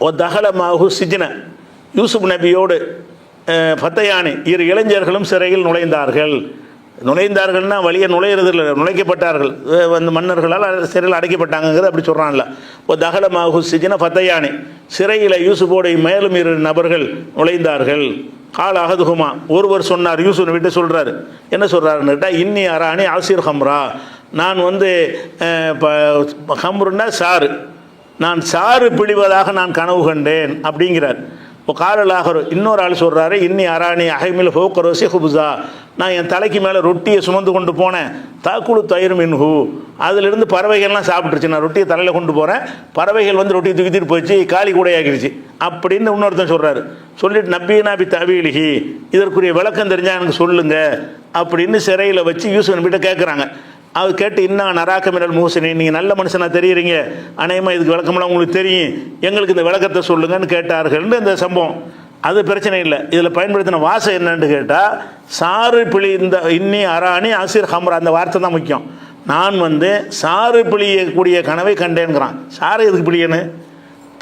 ஓ தகலமாகு சிஜின, யூசுப் நபியோடு ஃபத்தையானி இரு இளைஞர்களும் சிறையில் நுழைந்தார்கள்னா வழியை நுழையிறது இல்லை, நுழைக்கப்பட்டார்கள், வந்து மன்னர்களால் சிறையில் அடைக்கப்பட்டாங்கிறது அப்படி சொல்கிறான்ல. ஓ தகலமாகு சிஜின ஃபத்தையானி, சிறையில் யூசுஃபோடு மேலும் இரு நபர்கள் நுழைந்தார்கள். கால அகதுகுமா, ஒருவர் சொன்னார், யூசுஃப் விட்டு சொல்கிறார், என்ன சொல்கிறாருன்னு கேட்டால், இன்னி அராணி ஆசிர் ஹம்ரா, நான் வந்து ஹம்ருன்னா சாறு, நான் சாறு பிழிவதாக நான் கனவு கண்டேன் அப்படிங்கிறார். இப்போ காலலாகர் இன்னொரு ஆள் சொல்கிறாரு, இன்னி அராணி அகைமில் ஃபோக்கரோசி ஹுபுசா, நான் என் தலைக்கு மேலே ரொட்டியை சுமந்து கொண்டு போனேன், தாக்குழு தயிர் மின்ஹூ, அதிலிருந்து பறவைகள்லாம் சாப்பிட்டுருச்சு, நான் ரொட்டியை தலையில் கொண்டு போகிறேன், பறவைகள் வந்து ரொட்டியை தூக்கிட்டு போயிடுச்சு, காலி கூடையாகிடுச்சு அப்படின்னு இன்னொருத்தன் சொல்கிறாரு. சொல்லிட்டு நபீனா பி தவீலிஹி, இதற்குரிய விளக்கம் தெரிஞ்சால் எனக்கு சொல்லுங்க அப்படின்னு சிறையில் வச்சு யூசுப் நபிகிட்ட கேட்குறாங்க. அவர் கேட்டு, இன்னும் நராக்கமிரல் மூசனி, நீங்கள் நல்ல மனுஷனாக தெரியுறீங்க, அநேகமாக இதுக்கு விளக்கமெல்லாம் உங்களுக்கு தெரியும், எங்களுக்கு இந்த விளக்கத்தை சொல்லுங்கன்னு கேட்டார்கள்னு இந்த சம்பவம். அது பிரச்சனை இல்லை. இதில் பயன்படுத்தின வாசம் என்னன்னு கேட்டால், சாறு பிழி, இந்த இன்னி அராணி ஆசிர் ஹம்ரா, அந்த வார்த்தை தான் முக்கியம். நான் வந்து சாறு பிழியக்கூடிய கனவை கண்டேன்கிறான். சாறு எதுக்கு பிழியன்னு,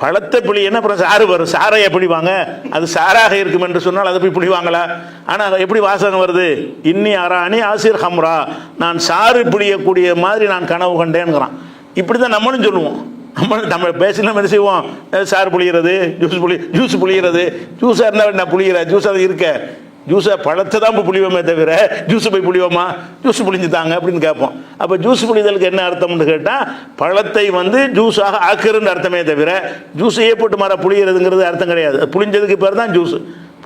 பழத்தை பிழியன்னு அப்புறம் சாறு வரும், சாரை பிழிவாங்க, அது சாராக இருக்கும் என்று சொன்னால் அதை போய் பிழிவாங்களா? ஆனால் எப்படி வாசகம் வருது, இன்னி அராணி ஆசிர் ஹம்ரா, நான் சாறு பிழியக்கூடிய மாதிரி நான் கனவு கண்டேன்கிறான். இப்படி தான் நம்மளும் சொல்லுவோம். நம்ம பேசினா என்ன செய்வோம், சாறு புளிகிறது, ஜூஸ் புளிகிறது, ஜூஸாக இருந்தால் நான் புளிகிறேன், ஜூஸாக இருக்க, ஜூஸை பழத்தை தான் இப்போ புளிவோமே தவிர ஜூஸை போய் புளிவோமா, ஜூஸ் புளிஞ்சு தாங்க அப்படின்னு கேட்போம். அப்போ ஜூஸ் புளிதலுக்கு என்ன அர்த்தம்னு கேட்டால், பழத்தை வந்து ஜூஸாக ஆக்குறதுன்னு அர்த்தமே தவிர ஜூஸையே போட்டு மர புளிகிறதுங்கிறது அர்த்தம் கிடையாது. புளிஞ்சதுக்கு பேர் தான் ஜூஸ்,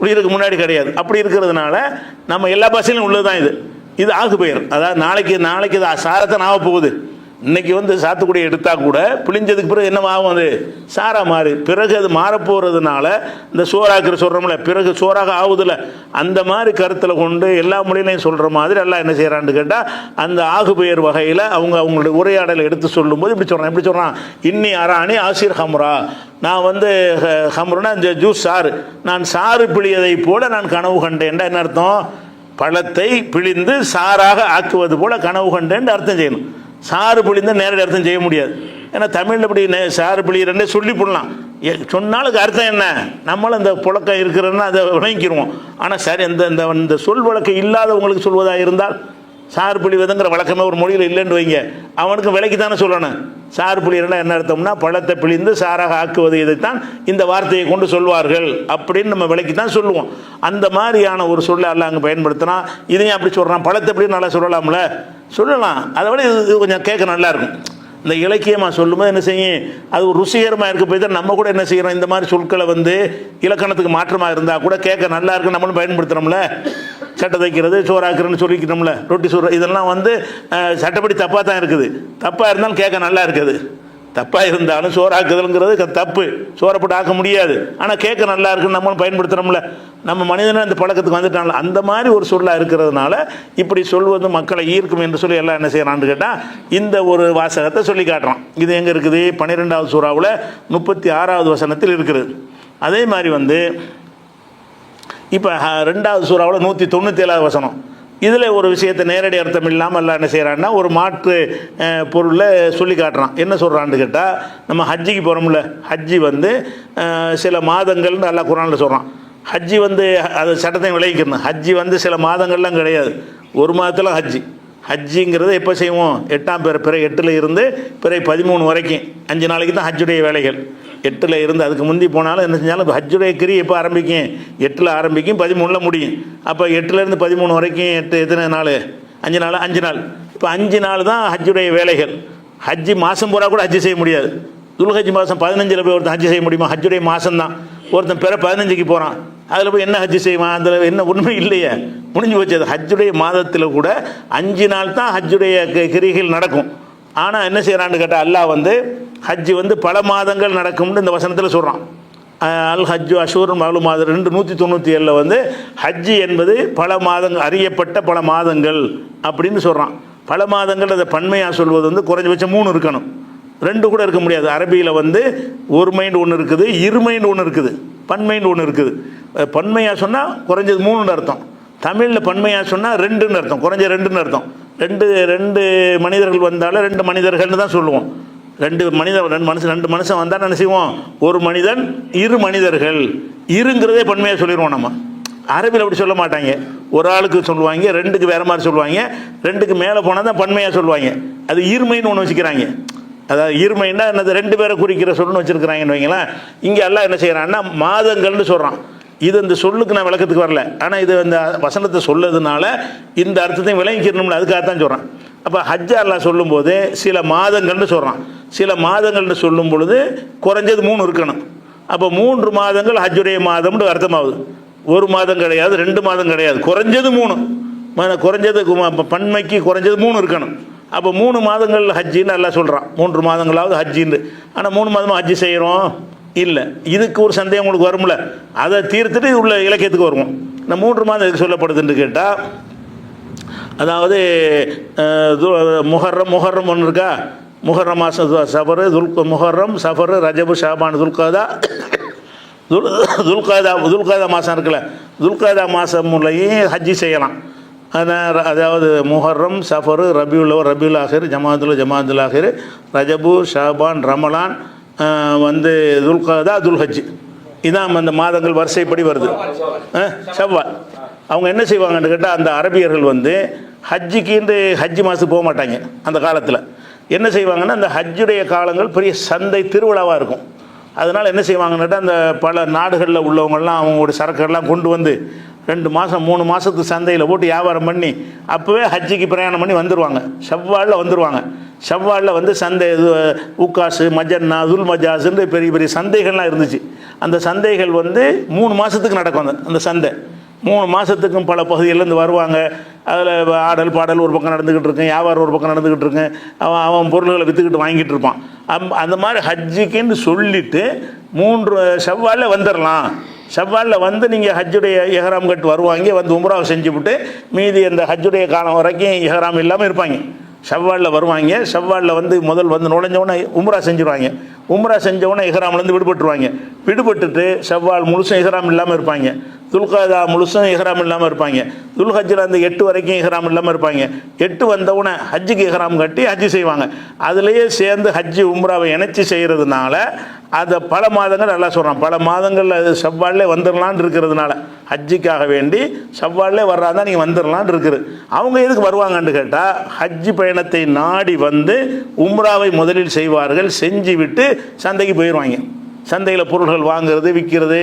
புளியறதுக்கு முன்னாடி கிடையாது. அப்படி இருக்கிறதுனால நம்ம எல்லா பாஷையிலும் உள்ளது தான் இது ஆகு பெயர். அதாவது நாளைக்கு இது சாரத்தை நாவ போகுது. இன்றைக்கி வந்து சாத்துக்குடி எடுத்தால் கூட புளிஞ்சதுக்கு பிறகு என்ன ஆகும், அது சாராக மாறி பிறகு அது மாறப்போகிறதுனால இந்த சோறாக்குற சொல்கிறோம்ல, பிறகு சோறாக ஆகுதில்ல, அந்த மாதிரி கருத்தில் கொண்டு எல்லா மொழியிலையும் சொல்கிற மாதிரி எல்லாம் என்ன செய்கிறான்னு கேட்டால், அந்த ஆகு பெயர் வகையில் அவங்களுடைய உரையாடலை எடுத்து சொல்லும்போது எப்படி சொல்கிறான், இன்னி அராணி ஆசிர் ஹம்ரா, நான் வந்து ஹம்ருனா இந்த ஜூஸ் சாறு, நான் சாறு பிழியதை போல நான் கனவு கண்டேன்டா என்ன அர்த்தம், பழத்தை பிழிந்து சாராக ஆக்குவது போல கனவு கண்டேன்னு அர்த்தம் செய்யணும். சாறு பிழிந்தால் நேரடி அர்த்தம் செய்ய முடியாது. ஏன்னா தமிழில் இப்படி சாறு பிழிகிறன்னே சொல்லி போடலாம், சொன்னாலுக்கு அர்த்தம் என்ன, நம்மளும் இந்த புழக்கம் இருக்கிறன்னா அதை விளங்கிக்கிடுவோம். ஆனால் சரி, இந்த சொல் வழக்கம் இல்லாதவங்களுக்கு சொல்வதாக இருந்தால், சாறு பிழிவதுங்கிற வழக்கமே ஒரு மொழியில் இல்லைன்னு வைங்க, அவனுக்கு விலைக்கு தானே சொல்லணும். சாறு பிழிகிறனா என்ன அர்த்தம்னா, பழத்தை பிழிந்து சாராக ஆக்குவது, இதைத்தான் இந்த வார்த்தையை கொண்டு சொல்வார்கள் அப்படின்னு நம்ம விலைக்கு தான் சொல்லுவோம். அந்த மாதிரியான ஒரு சொல்லை எல்லாம் அங்கே பயன்படுத்தினா, இதையும் அப்படி சொல்கிறான், பழத்தை எப்படி நல்லா சொல்லலாம்ல, சொல்லலாம். அதை விட இது கொஞ்சம் கேட்க நல்லாயிருக்கும். இந்த இலக்கியமாக சொல்லும்போது என்ன செய்யும், அது ஒரு ருசிகரமாக இருக்க போய் தான் நம்ம கூட என்ன செய்கிறோம், இந்த மாதிரி சொற்களை வந்து இலக்கணத்துக்கு மாற்றமாக இருந்தால் கூட கேட்க நல்லா இருக்குன்னு நம்மளும் பயன்படுத்துகிறோம்ல. சட்டை தைக்கிறது, சோறாக்குறதுன்னு சொல்லிக்கிறோம்ல, ரொட்டி சோறு, இதெல்லாம் வந்து சட்டப்படி தப்பாக தான் இருக்குது. தப்பாக இருந்தாலும் கேட்க நல்லா இருக்குது. தப்பாக இருந்தாலும் சோறாக்குதல்ங்கிறது தப்பு, சோறை போட்டு ஆக்க முடியாது, ஆனால் கேட்க நல்லா இருக்குன்னு நம்மளும் பயன்படுத்துகிறோம்ல. நம்ம மனிதனை அந்த பழக்கத்துக்கு வந்துட்டாங்கள, அந்த மாதிரி ஒரு சொல்லாக இருக்கிறதுனால இப்படி சொல்வது மக்களை ஈர்க்கும் என்று சொல்லி எல்லாம் என்ன செய்யறான்னு கேட்டால், இந்த ஒரு வாசகத்தை சொல்லி காட்டுறான். இது எங்கே இருக்குது, 12வது சூறாவில் 36வது வசனத்தில் இருக்குது. அதே மாதிரி வந்து இப்போ 2வது சூறாவில் 197வது வசனம், இதில் ஒரு விஷயத்தை நேரடி அர்த்தம் இல்லாமல் எல்லாம் என்ன செய்கிறான்னா, ஒரு மாற்று பொருளை சொல்லி காட்டுறான். என்ன சொல்கிறான்னு கேட்டால், நம்ம ஹஜ்ஜிக்கு போகிறோம்ல, ஹஜ்ஜி வந்து சில மாதங்கள்னு நல்லா குரானில் சொல்கிறான். ஹஜ்ஜி வந்து அது சட்டத்தையும் விளைவிக்கணும். ஹஜ்ஜி வந்து சில மாதங்கள்லாம் கிடையாது, ஒரு மாதத்தில் ஹஜ்ஜிங்கிறது எப்போ செய்வோம், 8ஆம் பிறை 8ல் இருந்து பிறை 13 வரைக்கும் 5 நாளைக்கு தான் ஹஜ்ஜுடைய வேலைகள். 8ல் இருந்து அதுக்கு முந்தி போனாலும் என்ன செஞ்சாலும் ஹஜ்ஜுடைய கிரி எப்போ ஆரம்பிக்கும்? 8ல் ஆரம்பிக்கும், 13ல் முடியும். அப்போ 8லேருந்து 13 வரைக்கும் எத்தனை நாள்? 5 நாள். 5 நாள். இப்போ 5 நாள் தான் ஹஜ்ஜுடைய வேலைகள். ஹஜ்ஜி மாதம் பூரா கூட ஹஜ்ஜி செய்ய முடியாது. துல்ஹஜ் மாதம் 15ல் போய் ஒருத்தன் ஹஜ்ஜி செய்ய முடியுமா? ஹஜ்ஜுடைய மாதம் தான். ஒருத்தன் பிற 15க்கு போகிறான், அதில் போய் என்ன ஹஜ்ஜி செய்வான்? அதில் என்ன உண்மை இல்லையே, முடிஞ்சு போச்சு. அது ஹஜ்ஜுடைய மாதத்தில் கூட 5 நாள் தான் ஹஜ்ஜுடைய கிரிகள் நடக்கும். ஆனால் என்ன செய்கிறான்னு கேட்டால் அல்லாஹ் வந்து ஹஜ்ஜி வந்து பல மாதங்கள் நடக்கும்னு இந்த வசனத்தில் சொல்கிறான். அல் ஹஜ்ஜு அஷூர் மாதம் 197 வந்து ஹஜ்ஜி என்பது பல மாதங்கள், அறியப்பட்ட பல மாதங்கள் அப்படின்னு சொல்கிறான். பல மாதங்கள் அதை பன்மையாக சொல்வது வந்து குறைஞ்சபட்சம் 3 இருக்கணும், 2 கூட இருக்க முடியாது. அரபியில் வந்து ஒரு மைண்ட் ஒன்று இருக்குது, இருமைண்ட் ஒன்று இருக்குது, பன்மைண்ட் ஒன்று இருக்குது. பன்மையாக சொன்னால் குறைஞ்சது 3ன்னு அர்த்தம். தமிழில் பன்மையாக சொன்னால் 2ன்னு அர்த்தம், குறைஞ்ச 2ன்னு அர்த்தம். ரெண்டு மனிதர்கள் வந்தாலும் 2 மனிதர்கள்னு தான் சொல்லுவோம். 2 மனுஷன் வந்தால் என்ன செய்வோம்? ஒரு மனிதன், 2 மனிதர்கள். இருங்கிறதே பன்மையாக சொல்லிடுவோம் நம்ம. அரபியில் அப்படி சொல்ல மாட்டாங்க. ஒரு ஆளுக்கு சொல்லுவாங்க, 2க்கு வேறு மாதிரி சொல்லுவாங்க, 2க்கு மேலே போனால் தான் பன்மையாக சொல்லுவாங்க. அது ஈர்மைன்னு ஒன்று வச்சுக்கிறாங்க. அதாவது ஈர்மைன்னா என்னது? 2 பேரை குறிக்கிற சொல்லுன்னு வச்சுருக்கிறாங்கன்னு வைங்களேன். இங்கே எல்லாம் என்ன செய்கிறான்னா மாதங்கள்னு சொல்கிறான். இது இந்த சொல்லுக்கு நான் விளக்கத்துக்கு வரல, ஆனால் இது இந்த வசனத்தை சொல்லதுனால இந்த அர்த்தத்தையும் விளங்கிக்கணும்ல, அதுக்காகத்தான் சொல்கிறேன். அப்போ ஹஜ்ஜா அல்லாஹ் சொல்லும்போது சில மாதங்கள்னு சொல்கிறான். சில மாதங்கள்னு சொல்லும் பொழுது குறைஞ்சது 3 இருக்கணும். அப்போ 3 மாதங்கள் ஹஜ்ஜுடைய மாதம்னு அர்த்தமாகுது. 1 மாதம் கிடையாது, 2 மாதம் கிடையாது, குறைஞ்சது 3. குறைஞ்சது பன்மைக்கு குறைஞ்சது 3 இருக்கணும். அப்போ 3 மாதங்கள் ஹஜ்ஜின்னு எல்லாம் சொல்கிறான். 3 மாதங்களாவது ஹஜ்ஜின்னு. ஆனால் 3 மாதமாக ஹஜ்ஜி செய்கிறோம் இல்லை. இதுக்கு ஒரு சந்தேகம் உங்களுக்கு வரும்ல, அதை தீர்த்துட்டு உள்ள இலக்கியத்துக்கு வருவோம். இந்த 3 மாதம் எதுக்கு சொல்லப்படுதுன்னு கேட்டால், அதாவது முஹர்ரம் ஒன்று இருக்கா, முஹர்ரம் மாதம் சஃபரு, முஹர்ரம், சஃபரு, ரஜபு, ஷாபான், துல்காதா மாதம் இருக்குல்ல, துல்காதா மாதம் முறையும் ஹஜ்ஜி செய்யலாம். அதாவது முஹர்ரம், சஃபரு, ரபியுல் ஆஹிர், ஜமாத்துல் ஆஹிர், ரஜபு, ஷாபான், ரமலான், வந்து துல்காதா, துல்ஹஜ். இதான் அந்த மாதங்கள் வரிசைப்படி வருது. ஷவ்வால். அவங்க என்ன செய்வாங்கன்னு கேட்டால், அந்த அரபியர்கள் வந்து ஹஜ்ஜிக்கு ஹஜ்ஜி மாதத்துக்கு போக மாட்டாங்க. அந்த காலத்தில் என்ன செய்வாங்கன்னா, அந்த ஹஜ்ஜுடைய காலங்கள் பெரிய சந்தை திருவிழாவாக இருக்கும். அதனால் என்ன செய்வாங்கன்னு கேட்டால், அந்த பல நாடுகளில் உள்ளவங்கள்லாம் அவங்களுடைய சரக்குகள்லாம் கொண்டு வந்து 2 மாதம் 3 மாதத்துக்கு சந்தையில் போட்டு வியாபாரம் பண்ணி அப்போவே ஹஜ்ஜிக்கு பிரயாணம் பண்ணி வந்துடுவாங்க. ஷவ்வாலில் வந்துடுவாங்க. ஷவ்வாலில் வந்து சந்தை, உக்காசு, மஜன்னா, துல் மஜாஸுன்னு பெரிய பெரிய சந்தைகள்லாம் இருந்துச்சு. அந்த சந்தைகள் வந்து 3 மாதத்துக்கு நடக்கும். அந்த சந்தை 3 மாதத்துக்கும் பல பகுதியிலேருந்து வருவாங்க. அதில் ஆடல் பாடல் ஒரு பக்கம் நடந்துக்கிட்டு இருக்கும், வியாபாரம் ஒரு பக்கம் நடந்துக்கிட்டு இருக்கும். அவன் பொருள்களை விற்றுக்கிட்டு வாங்கிட்டு இருப்பான். அந்த மாதிரி ஹஜ்ஜிக்குன்னு சொல்லிவிட்டு 3 ஷவ்வாலில் வந்துடலாம். ஷவ்வாலில் வந்து நீங்கள் ஹஜ்ஜுடைய இஹ்ராம் கட்டு வருவாங்க, வந்து உம்ராவை செஞ்சுவிட்டு மீதி அந்த ஹஜ்ஜுடைய காலம் வரைக்கும் இஹ்ராம் இல்லாமல் இருப்பாங்க. ஷவ்வாலில் வருவாங்க. ஷவ்வாலில் வந்து முதல் வந்து நுழைஞ்சவொடனே உம்ரா செஞ்சுருவாங்க. உம்ரா செஞ்சவொடனே இஹ்ராம்லேருந்து விடுபட்டுருவாங்க. விடுபட்டுட்டு ஷவ்வால் முழுசும் இஹ்ராம் இல்லாமல் இருப்பாங்க. துல்காதா முழுசும் இஹ்ராம் இல்லாமல் இருப்பாங்க. துல்ஹஜ்ஜில் அந்த 8 வரைக்கும் இஹ்ராம் இல்லாமல் இருப்பாங்க. 8 வந்தவுடனே ஹஜ்ஜுக்கு இஹ்ராம் கட்டி ஹஜ்ஜி செய்வாங்க. அதுலேயே சேர்ந்து ஹஜ்ஜி உம்ராவை இணைச்சி செய்கிறதுனால அதை பல மாதங்கள் நல்லா சொல்கிறான். பல மாதங்கள் அது ஷவ்வாலில் வந்துடலான் இருக்கிறதுனால ஹஜ்ஜிக்காக வேண்டி ஷவ்வாலில் வர்றாதான் நீங்கள் வந்துடலான் இருக்குது. அவங்க எதுக்கு வருவாங்கன்னு கேட்டால், ஹஜ்ஜி பயணத்தை நாடி வந்து உம்ராவை முதலில் செய்வார்கள். செஞ்சு விட்டு சந்தைக்கு போயிடுவாங்க. சந்தையில் பொருள்கள் வாங்குறது, விற்கிறது,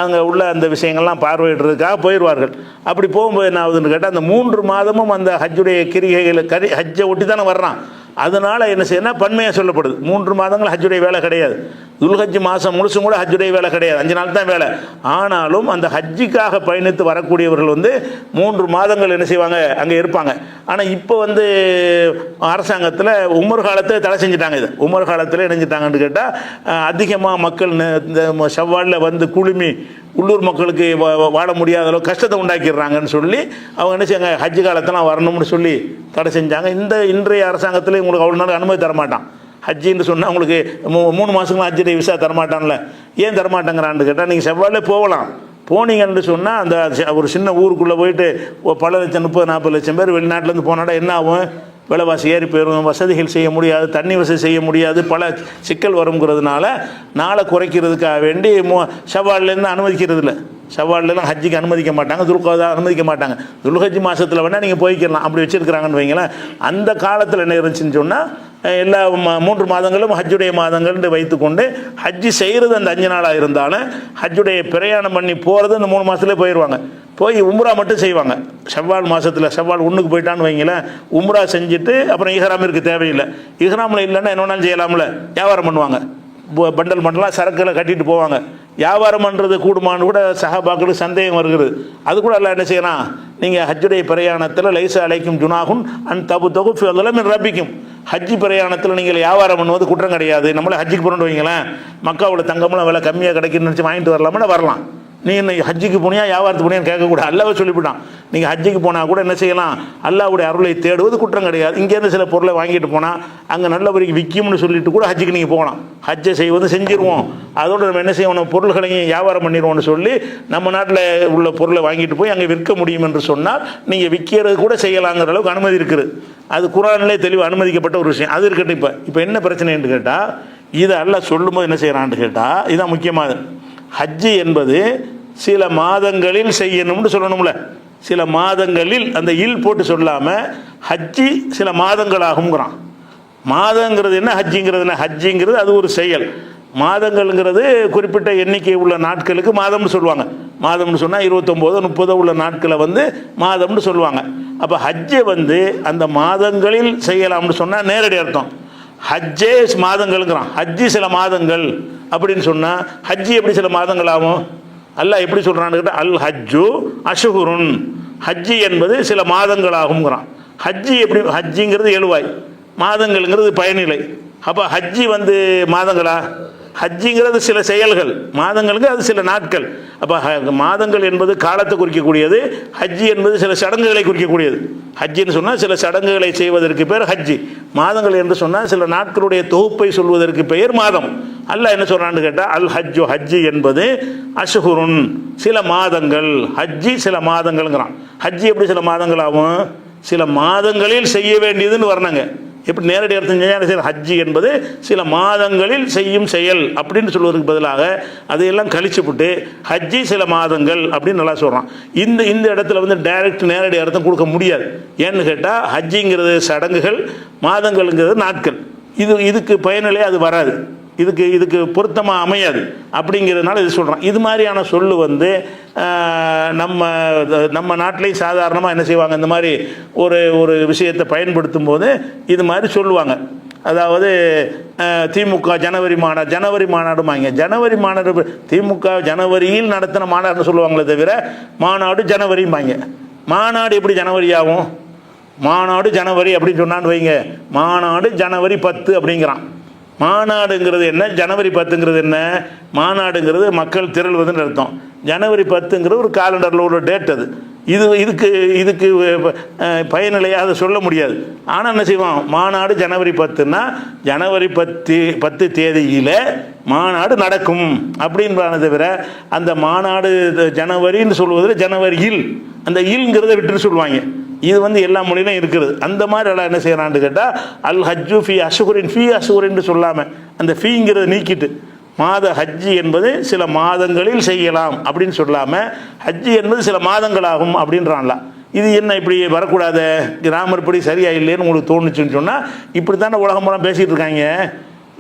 அங்கே உள்ள அந்த விஷயங்கள்லாம் பார்வையிடுறதுக்காக போயிடுவார்கள். அப்படி போகும்போது என்ன ஆகுதுன்னு கேட்டால், அந்த 3 மாதமும் அந்த ஹஜ்ஜுடைய கிரிகைகளை ஹஜ்ஜை ஒட்டி தானே வர்றான். அதனால் என்ன செய்யணும், பன்மையாக சொல்லப்படுது. 3 மாதங்கள் ஹஜ்ஜுடைய வேலை கிடையாது. துல்ஹஜ் மாதம் முழுசும் கூட ஹஜ்ஜுடைய வேலை கிடையாது, 5 நாள் தான் வேலை. ஆனாலும் அந்த ஹஜ்ஜிக்காக பயணித்து வரக்கூடியவர்கள் வந்து 3 மாதங்கள் என்ன செய்வாங்க, அங்கே இருப்பாங்க. ஆனால் இப்போ வந்து அரசாங்கத்தில் உமர் காலத்தில் தடை செஞ்சுட்டாங்க. இது உமர் காலத்தில் இணைஞ்சிட்டாங்கன்னு கேட்டால், அதிகமாக மக்கள் இந்த ஷவ்வாலில் வந்து குழுமி உள்ளூர் மக்களுக்கு வாழ முடியாத அளவு கஷ்டத்தை உண்டாக்கிடுறாங்கன்னு சொல்லி அவங்க என்ன செய்யாங்க, ஹஜ்ஜு காலத்தெல்லாம் வரணும்னு சொல்லி தடை செஞ்சாங்க. இன்றைய அரசாங்கத்தில் உங்களுக்கு அவ்வளோ நாள் அனுமதி தரமாட்டான். ஹஜ்ஜின்னு சொன்னால் உங்களுக்கு 3 மாதங்களும் ஹஜ்ஜுடைய விசா தரமாட்டான்ல. ஏன் தரமாட்டேங்கிறான்னு கேட்டால், நீங்கள் செவ்வாயிலே போகலாம். போனீங்கன்னு சொன்னால் அந்த ஒரு சின்ன ஊருக்குள்ளே போயிட்டு பல லட்சம் 30-40 லட்சம் பேர் வெளிநாட்டிலேருந்து போனாடா என்ன ஆகும், விலைவாசி ஏறி போயிடும், வசதிகள் செய்ய முடியாது, தண்ணி வசதி செய்ய முடியாது, பல சிக்கல் வருங்கிறதுனால நாளை குறைக்கிறதுக்காக வேண்டி ஷவ்வால்லேருந்து அனுமதிக்கிறது இல்லை. ஷவ்வால்லாம் ஹஜ்ஜிக்கு அனுமதிக்க மாட்டாங்க, துல்கதா அனுமதிக்க மாட்டாங்க. துல்ஹஜ் மாதத்தில் வேணால் நீங்கள் போய்க்கலாம், அப்படி வச்சுருக்கிறாங்கன்னு வைங்களேன். அந்த காலத்தில் என்ன இருந்துச்சுன்னு சொன்னால் எல்லா 3 மாதங்களும் ஹஜ்ஜுடைய மாதங்கள்னு வைத்துக்கொண்டு ஹஜ்ஜி செய்கிறது அந்த 5 நாளாக இருந்தாலும் ஹஜ்ஜுடைய பிரயாணம் பண்ணி போகிறது அந்த 3 மாதத்துலேயே போயிடுவாங்க. போய் உம்ரா மட்டும் செய்வாங்க. ஷவ்வால் மாதத்தில் ஷவ்வால் 1க்கு போயிட்டான்னு வைங்களேன், உம்ரா செஞ்சுட்டு அப்புறம் இஹ்ராம் இருக்க தேவையில்லை. இஹ்ராமில் இல்லைன்னா என்ன வேணாலும் செய்யலாம்ல, வியாபாரம் பண்ணுவாங்க, பண்டல் பண்ணலாம், சரக்குகளை கட்டிட்டு போவாங்க. வியாபாரம் பண்ணுறது கூடுமான்னு கூட சஹாபாக்களுக்கு சந்தேகம் வருகிறது. அது கூட எல்லாம் என்ன செய்யலாம், நீங்கள் ஹஜ்ஜுடைய பிரயாணத்தில் லைசா அலைக்கும் ஜுனாகும் அன் தபு தொகுஃபி அதெல்லாம் ரப்பிக்கும். ஹஜ்ஜி பிரயாணத்தில் நீங்கள் வியாபாரம் பண்ணுவது குற்றம் கிடையாது. நம்மளே ஹஜ்ஜிக்கு போகிறோன்னு வைங்களேன், மக்காவோட தங்கமெல்லாம் விலை கம்மியாக கிடைக்குன்னு நினச்சி வாங்கிட்டு வரலாம்னா வரலாம். நீ என்ன ஹஜ்ஜிக்கு போனியா வியாபாரத்துக்கு போனியான்னு கேட்கக்கூடாது, அல்லாவே சொல்லிவிட்டான். நீங்கள் ஹஜ்ஜிக்கு போனால் கூட என்ன செய்யலாம், அல்லாவுடைய அருளை தேடுவது குற்றம் கிடையாது. இங்கேருந்து சில பொருளை வாங்கிட்டு போனால் அங்கே நல்லபடிக்கு விற்கும்னு சொல்லிட்டு கூட ஹஜ்ஜிக்கு நீங்கள் போகலாம். ஹஜ்ஜை செய்வது செஞ்சிருவோம், அதோடு நம்ம என்ன செய்வோம், பொருள்களையும் வியாபாரம் பண்ணிடுவோம்னு சொல்லி நம்ம நாட்டில் உள்ள பொருளை வாங்கிட்டு போய் அங்கே விற்க முடியும் என்று சொன்னால் நீங்கள் விற்கிறது கூட செய்யலாங்கிற அளவுக்கு அனுமதி இருக்குது. அது குர்ஆனிலே தெளிவு அனுமதிக்கப்பட்ட ஒரு விஷயம். அது இருக்கட்டும். இப்போ என்ன பிரச்சனைன்னு கேட்டால், இதை அல்லாஹ் சொல்லும்போது என்ன செய்கிறான்னு கேட்டால், இதுதான் முக்கியமானது. ஹஜ்ஜி என்பது சில மாதங்களில் செய்யணும்னு சொல்லணும்ல, சில மாதங்களில் அந்த இல் போட்டு சொல்லாமல் ஹஜ்ஜி சில மாதங்களாகுங்கிறான். மாதங்கிறது என்ன, ஹஜ்ஜிங்கிறது என்ன? ஹஜ்ஜிங்கிறது அது ஒரு செயல். மாதங்கள்ங்கிறது குறிப்பிட்ட எண்ணிக்கை உள்ள நாட்களுக்கு மாதம்னு சொல்லுவாங்க. மாதம்னு சொன்னால் 29 30 உள்ள நாட்களை மாதம்னு சொல்லுவாங்க. அப்போ ஹஜ்ஜை அந்த மாதங்களில் செய்யலாம்னு சொன்னால் நேரடி அர்த்தம். ஹஜ்ஜே மாதங்கள்ங்கிறான், ஹஜ்ஜி சில மாதங்கள் அப்படின்னு சொன்னால் ஹஜ்ஜி எப்படி சில மாதங்கள் ஆகும்? அல்லாஹ் எப்படி சொல்கிறான்னு கேட்டால், அல் ஹஜ்ஜு அஷ்ஹுருன், ஹஜ்ஜி என்பது சில மாதங்களாகுங்கிறான். ஹஜ்ஜி எப்படி, ஹஜ்ஜிங்கிறது எழுவாய், மாதங்கள்ங்கிறது பயனிலை. அப்போ ஹஜ்ஜி மாதங்களா? ஹஜ்ஜிங்கிறது சில செயல்கள், மாதங்களுக்கு அது சில நாட்கள். அப்போ மாதங்கள் என்பது காலத்தை குறிக்கக்கூடியது, ஹஜ்ஜி என்பது சில சடங்குகளை குறிக்கக்கூடியது. ஹஜ்ஜின்னு சொன்னால் சில சடங்குகளை செய்வதற்கு பேர் ஹஜ்ஜி. மாதங்கள் என்று சொன்னால் சில நாட்களுடைய தொகுப்பை சொல்வதற்கு பெயர் மாதம். அல்லாஹ் என்ன சொல்கிறான்னு கேட்டால், அல் ஹஜ்ஜு, ஹஜ்ஜி என்பது அஷ்ஹுருன், சில மாதங்கள். ஹஜ்ஜி சில மாதங்கள்ங்கிறான். ஹஜ்ஜி எப்படி சில மாதங்கள் ஆகும்? சில மாதங்களில் செய்ய வேண்டியதுன்னு வரணுங்க. எப்படி நேரடி அர்த்தம் செஞ்சால் ஹஜ்ஜி என்பது சில மாதங்களில் செய்யும் செயல் அப்படின்னு சொல்வதற்கு பதிலாக அதையெல்லாம் கழிச்சுவிட்டு ஹஜ்ஜி சில மாதங்கள் அப்படின்னு நல்லா சொல்கிறான். இந்த இடத்துல டைரக்ட் நேரடி அர்த்தம் கொடுக்க முடியாது. ஏன்னு கேட்டால் ஹஜ்ஜிங்கிறது சடங்குகள், மாதங்கள்ங்கிறது நாட்கள். இதுக்கு பயனிலே அது வராது, இதுக்கு பொருத்தமாக அமையாது. அப்படிங்கிறதுனால இது சொல்கிறான். இது மாதிரியான சொல்லு நம்ம நாட்டிலையும் சாதாரணமாக என்ன செய்வாங்க, இந்த மாதிரி ஒரு விஷயத்தை பயன்படுத்தும் போது இது மாதிரி சொல்லுவாங்க. அதாவது திமுக ஜனவரி மாநாடுமாங்க. ஜனவரி மாநாடு திமுக ஜனவரியில் நடத்தின மாநாடுன்னு சொல்லுவாங்களே தவிர மாநாடு ஜனவரிம்பாங்க. மாநாடு எப்படி ஜனவரி ஆகும்? மாநாடு ஜனவரி அப்படின்னு சொன்னான்னு வைங்க, மாநாடு ஜனவரி 10 அப்படிங்கிறான். மாநாடுங்கிறது என்ன, ஜனவரி 10ங்கிறது என்ன? மாநாடுங்கிறது மக்கள் திரள்வதுன்னு அர்த்தம். ஜனவரி 10ங்கிறது ஒரு காலண்டரில் உள்ள டேட். அது இதுக்கு பயனிலையாக அதை சொல்ல முடியாது. ஆனால் என்ன செய்வோம், மாநாடு ஜனவரி 10ன்னா ஜனவரி 10 தேதியில் மாநாடு நடக்கும் அப்படின்றான தவிர அந்த மாநாடு ஜனவரின்னு சொல்வதில் ஜனவரியில் அந்த இல்ங்கிறத விட்டுன்னு சொல்லுவாங்க. இது எல்லா மொழியிலும் இருக்கிறது. அந்த மாதிரி எல்லாம் என்ன செய்யறான்னு கேட்டால், அல் ஹஜ்ஜு ஃபி அஷ்ஹுரின் சொல்லாமல் அந்த ஃபீங்கிறத நீக்கிட்டு மாத ஹஜ்ஜி என்பது சில மாதங்களில் செய்யலாம் அப்படின்னு சொல்லாமல் ஹஜ்ஜி என்பது சில மாதங்களாகும் அப்படின்றான்ல. இது என்ன இப்படி வரக்கூடாது, கிராமர் படி சரியா இல்லைன்னு உங்களுக்கு தோணுச்சுன்னு சொன்னால் இப்படி தானே உலகம் மூலம் பேசிகிட்டு இருக்காங்க.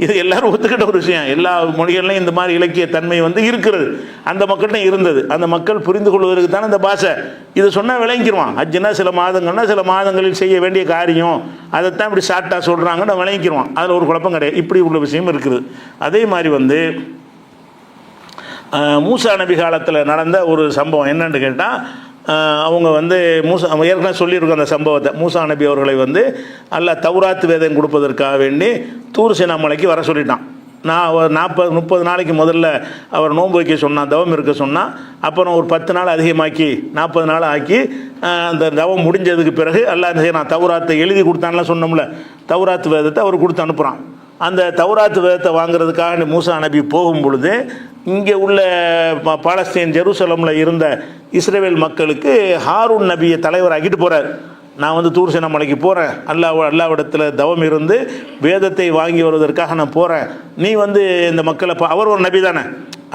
இது எல்லாரும் ஒத்துக்கிட்ட ஒரு விஷயம். எல்லா மொழிகள்லையும் இந்த மாதிரி இலக்கிய தன்மை இருக்கிறது, அந்த மக்கள்கிட்ட இருந்தது. அந்த மக்கள் புரிந்து கொள்வதற்கு தானே இந்த பாஷை. இதை சொன்னால் விளங்கிடுவான். ஹஜ்ஜுனா சில மாதங்கள்னா சில மாதங்களில் செய்ய வேண்டிய காரியம், அதைத்தான் இப்படி ஷார்ட்டாக சொல்கிறாங்கன்னு விளங்கிடுவான். அதில் ஒரு குழப்பம் கிடையாது. இப்படி உள்ள விஷயம் இருக்குது. அதே மாதிரி மூசா நபி காலத்தில் நடந்த ஒரு சம்பவம் என்னன்னு கேட்டால், அவங்க மூசா ஏற்கனவே சொல்லியிருக்கோம் அந்த சம்பவத்தை. மூசா நபி அவர்களை அல்லாஹ் தௌராத் வேதம் கொடுப்பதற்காக வேண்டி தூர் சீனா மலைக்கு வர சொல்லிட்டான். நான் ஒரு 40-30 நாளைக்கு முதல்ல அவர் நோன்பு வைக்க சொன்னான், தவம் இருக்க சொன்னான். அப்புறம் ஒரு 10 நாள் அதிகமாக்கி 40 நாள் ஆக்கி அந்த தவம் முடிஞ்சதுக்கு பிறகு அல்லாஹ் என்ன செய்யறான், தௌராத்தை எழுதி கொடுத்தான்லாம் சொன்னோம்ல, தௌராத் வேதத்தை அவர் கொடுத்து அனுப்புகிறான். அந்த தௌராத் வேதத்தை வாங்கிறதுக்காக மூசா நபி போகும் பொழுது இங்கே உள்ள பாலஸ்தீன் ஜெருசலமில் இருந்த இஸ்ரேல் மக்களுக்கு ஹாரூன் நபியை தலைவராகிட்டு போகிறார். நான் தூர் சீனா மலைக்கு போகிறேன், அல்லாவிடத்தில் தவம் இருந்து வேதத்தை வாங்கி வருவதற்காக நான் போகிறேன். நீ இந்த மக்களை அவர் ஒரு நபி தானே,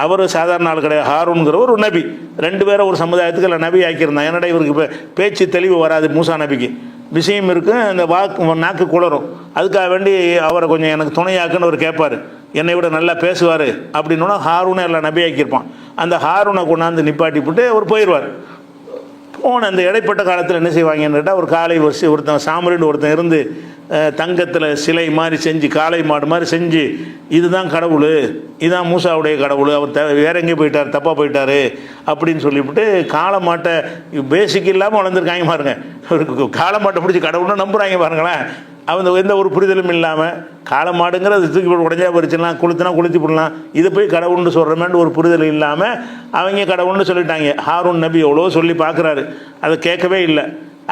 அவர் சாதாரண ஆள் கிடையாது. ஹாரூன்கிற ஒரு நபி. 2 பேரை ஒரு சமுதாயத்துக்கு இல்லை நபி ஆக்கியிருந்தான். என்னடா இவருக்கு பேச்சு தெளிவு வராது மூசா நபிக்கு, விஷயம் இருக்கும், அந்த நாக்கு குளரும். அதுக்காக வேண்டி அவரை கொஞ்சம் எனக்கு துணையாக்குன்னு அவர் கேட்பார், என்னை விட நல்லா பேசுவார் அப்படின்னா ஹாரூனை எல்லாம் நபி ஆக்கியிருப்பான். அந்த ஹாரூனை கொண்டாந்து நிப்பாட்டி போட்டு அவர் போயிடுவார். போன அந்த இடைப்பட்ட காலத்தில் என்ன செய்வாங்கன்னு கேட்டால், ஒரு காளை ஒருத்தன் சாமரின்னு ஒருத்தன் இருந்து தங்கத்தில் சிலை மாதிரி செஞ்சு, காளை மாடு மாதிரி செஞ்சு, இதுதான் கடவுள், இதுதான் மூசாவுடைய கடவுள், அவர் வேற எங்கேயும் போயிட்டார், தப்பாக போயிட்டார் அப்படின்னு சொல்லிவிட்டு காளை மாட்டை பேசிக் இல்லாமல் வளர்ந்துருக்காங்க பாருங்க. காளை மாட்டை பிடிச்சி கடவுள்னு நம்புகிறாங்க பாருங்களேன். அவங்க எந்த ஒரு புரிதலும் இல்லாமல் காளை மாடுங்கிறது தூக்கி போட்டு உடஞ்சா பறிச்சிடலாம், கொளுத்துனா கொளுத்தி போடலாம், இதை போய் கடவுள்னு சொல்கிறமேன்னு ஒரு புரிதல் இல்லாமல் அவங்க கடவுள்னு சொல்லிட்டாங்க. ஹாரூன் நபி எவ்வளோ சொல்லி பார்க்குறாரு, அதை கேட்கவே இல்லை.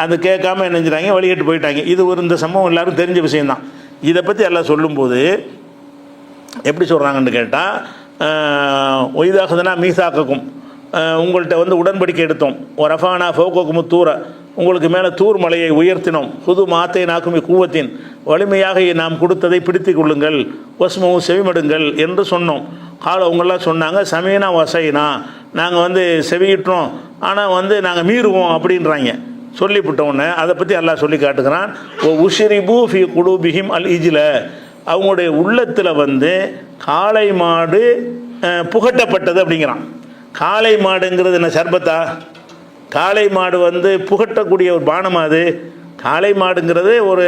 அது கேட்காம என்ன செஞ்சிட்டாங்க, வழிகட்டு போயிட்டாங்க. இது ஒரு இந்த சம்பவம் எல்லாரும் தெரிஞ்ச விஷயந்தான். இதை பற்றி எல்லாம் சொல்லும்போது எப்படி சொல்கிறாங்கன்னு கேட்டால், ஒய்தாகுதுனா மீசாக்கும், உங்கள்கிட்ட வந்து உடன்படிக்கை எடுத்தோம், ஒரு ரஃபானா ஃபோகோக்கும் தூர, உங்களுக்கு மேலே தூர் மலையை உயர்த்தினோம், புது மாத்தை நாக்குமி கூவத்தின், வலிமையாக நாம் கொடுத்ததை பிடித்து கொள்ளுங்கள், வஸ்மவும் செவிமடுங்கள் என்று சொன்னோம். அவங்களாம் சொன்னாங்க, சமீனா வசைனா, நாங்கள் வந்து செவியிட்டோம், ஆனால் வந்து நாங்கள் மீறுவோம் அப்படின்றாங்க. சொல்லிவிட்டோன்னே அதை பற்றி அல்லாஹ் சொல்லி காட்டுகிறான். ஓ உஷிரிபு ஃபி குலூபிஹிம் அல் இஜ்ல, அவங்களுடைய உள்ளத்தில் வந்து காளை மாடு புகட்டப்பட்டது அப்படிங்கிறான். காளை மாடுங்கிறது என்ன, சர்பத்தா? காளை மாடு வந்து புகட்டக்கூடிய ஒரு பானமா? அது காளை மாடுங்கிறது ஒரு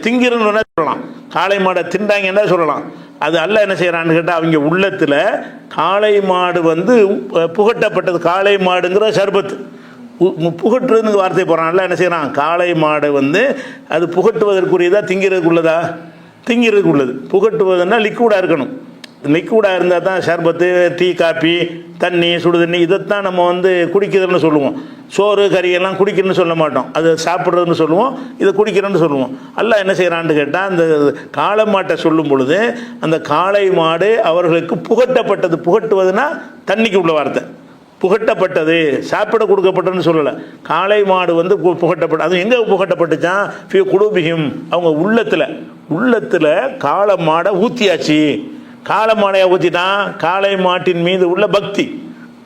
திங்கிறன்னு சொல்லலாம், காளை மாடை திண்டாங்கன்னா சொல்லலாம். அது அல்ல என்ன செய்கிறான்னு கேட்டால், அவங்க உள்ளத்தில் காளை மாடு வந்து புகட்டப்பட்டது. காளை மாடுங்கிற சர்பத்து புகட்டுறதுங்க வார்த்தை போகிறான்ல, என்ன செய்கிறான், காளை மாடு வந்து அது புகட்டுவதற்குரியதா திங்கிறதுக்குள்ளதா? திங்கிறதுக்குள்ளது. புகட்டுவதுன்னா லிக்விடாக இருக்கணும். லிக்விடாக இருந்தால் தான் ஷர்பத்து, டீ, காப்பி, தண்ணி, சுடு தண்ணி, இதைத்தான் நம்ம வந்து குடிக்கிறதுன்னு சொல்லுவோம். சோறு கறியெல்லாம் குடிக்கிறதுன்னு சொல்ல மாட்டோம், அது சாப்பிட்றதுன்னு சொல்லுவோம், இதை குடிக்கிறேன்னு சொல்லுவோம். அல்லாஹ் என்ன செய்கிறான்னு கேட்டால், அந்த காளை மாட்டை சொல்லும் பொழுது அந்த காளை மாடு அவர்களுக்கு புகட்டப்பட்டது. புகட்டுவதுன்னா தண்ணிக்கு உள்ள வார்த்தை. புகட்டப்பட்டது, சாப்பிட கொடுக்கப்பட்டதுன்னு சொல்லலை. காளை மாடு வந்து புகட்டப்பட்ட, அது எங்கே புகட்டப்பட்டுச்சான்? ஃபி குலூபிஹிம், அவங்க உள்ளத்தில் காளை மாடை ஊற்றியாச்சு. காளை மாடையை ஊற்றிட்டான். காளை மாட்டின் மீது உள்ள பக்தி,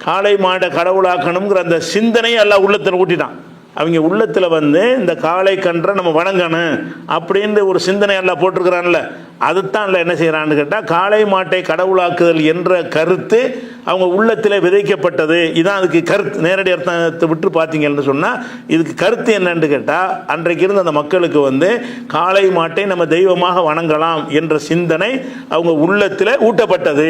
காளை மாடை கடவுளாக்கணுங்கிற அந்த சிந்தனையை எல்லாம் உள்ளத்தில் ஊட்டிட்டான். அவங்க உள்ளத்தில் வந்து இந்த காளை கன்றை நம்ம வணங்கணும் அப்படின்ற ஒரு சிந்தனை எல்லாம் போட்டிருக்கிறான்ல, அதுதான் இல்லை என்ன செய்கிறான்னு கேட்டால், காளை மாட்டை கடவுளாக்குதல் என்ற கருத்து அவங்க உள்ளத்தில் விதைக்கப்பட்டது. இதான் அதுக்கு கருத்து. நேரடி அர்த்தத்தை விட்டு பார்த்தீங்கன்னு சொன்னால் இதுக்கு கருத்து என்னன்னு கேட்டால், அன்றைக்கு இருந்த அந்த மக்களுக்கு வந்து காளை மாட்டை நம்ம தெய்வமாக வணங்கலாம் என்ற சிந்தனை அவங்க உள்ளத்தில் ஊட்டப்பட்டது.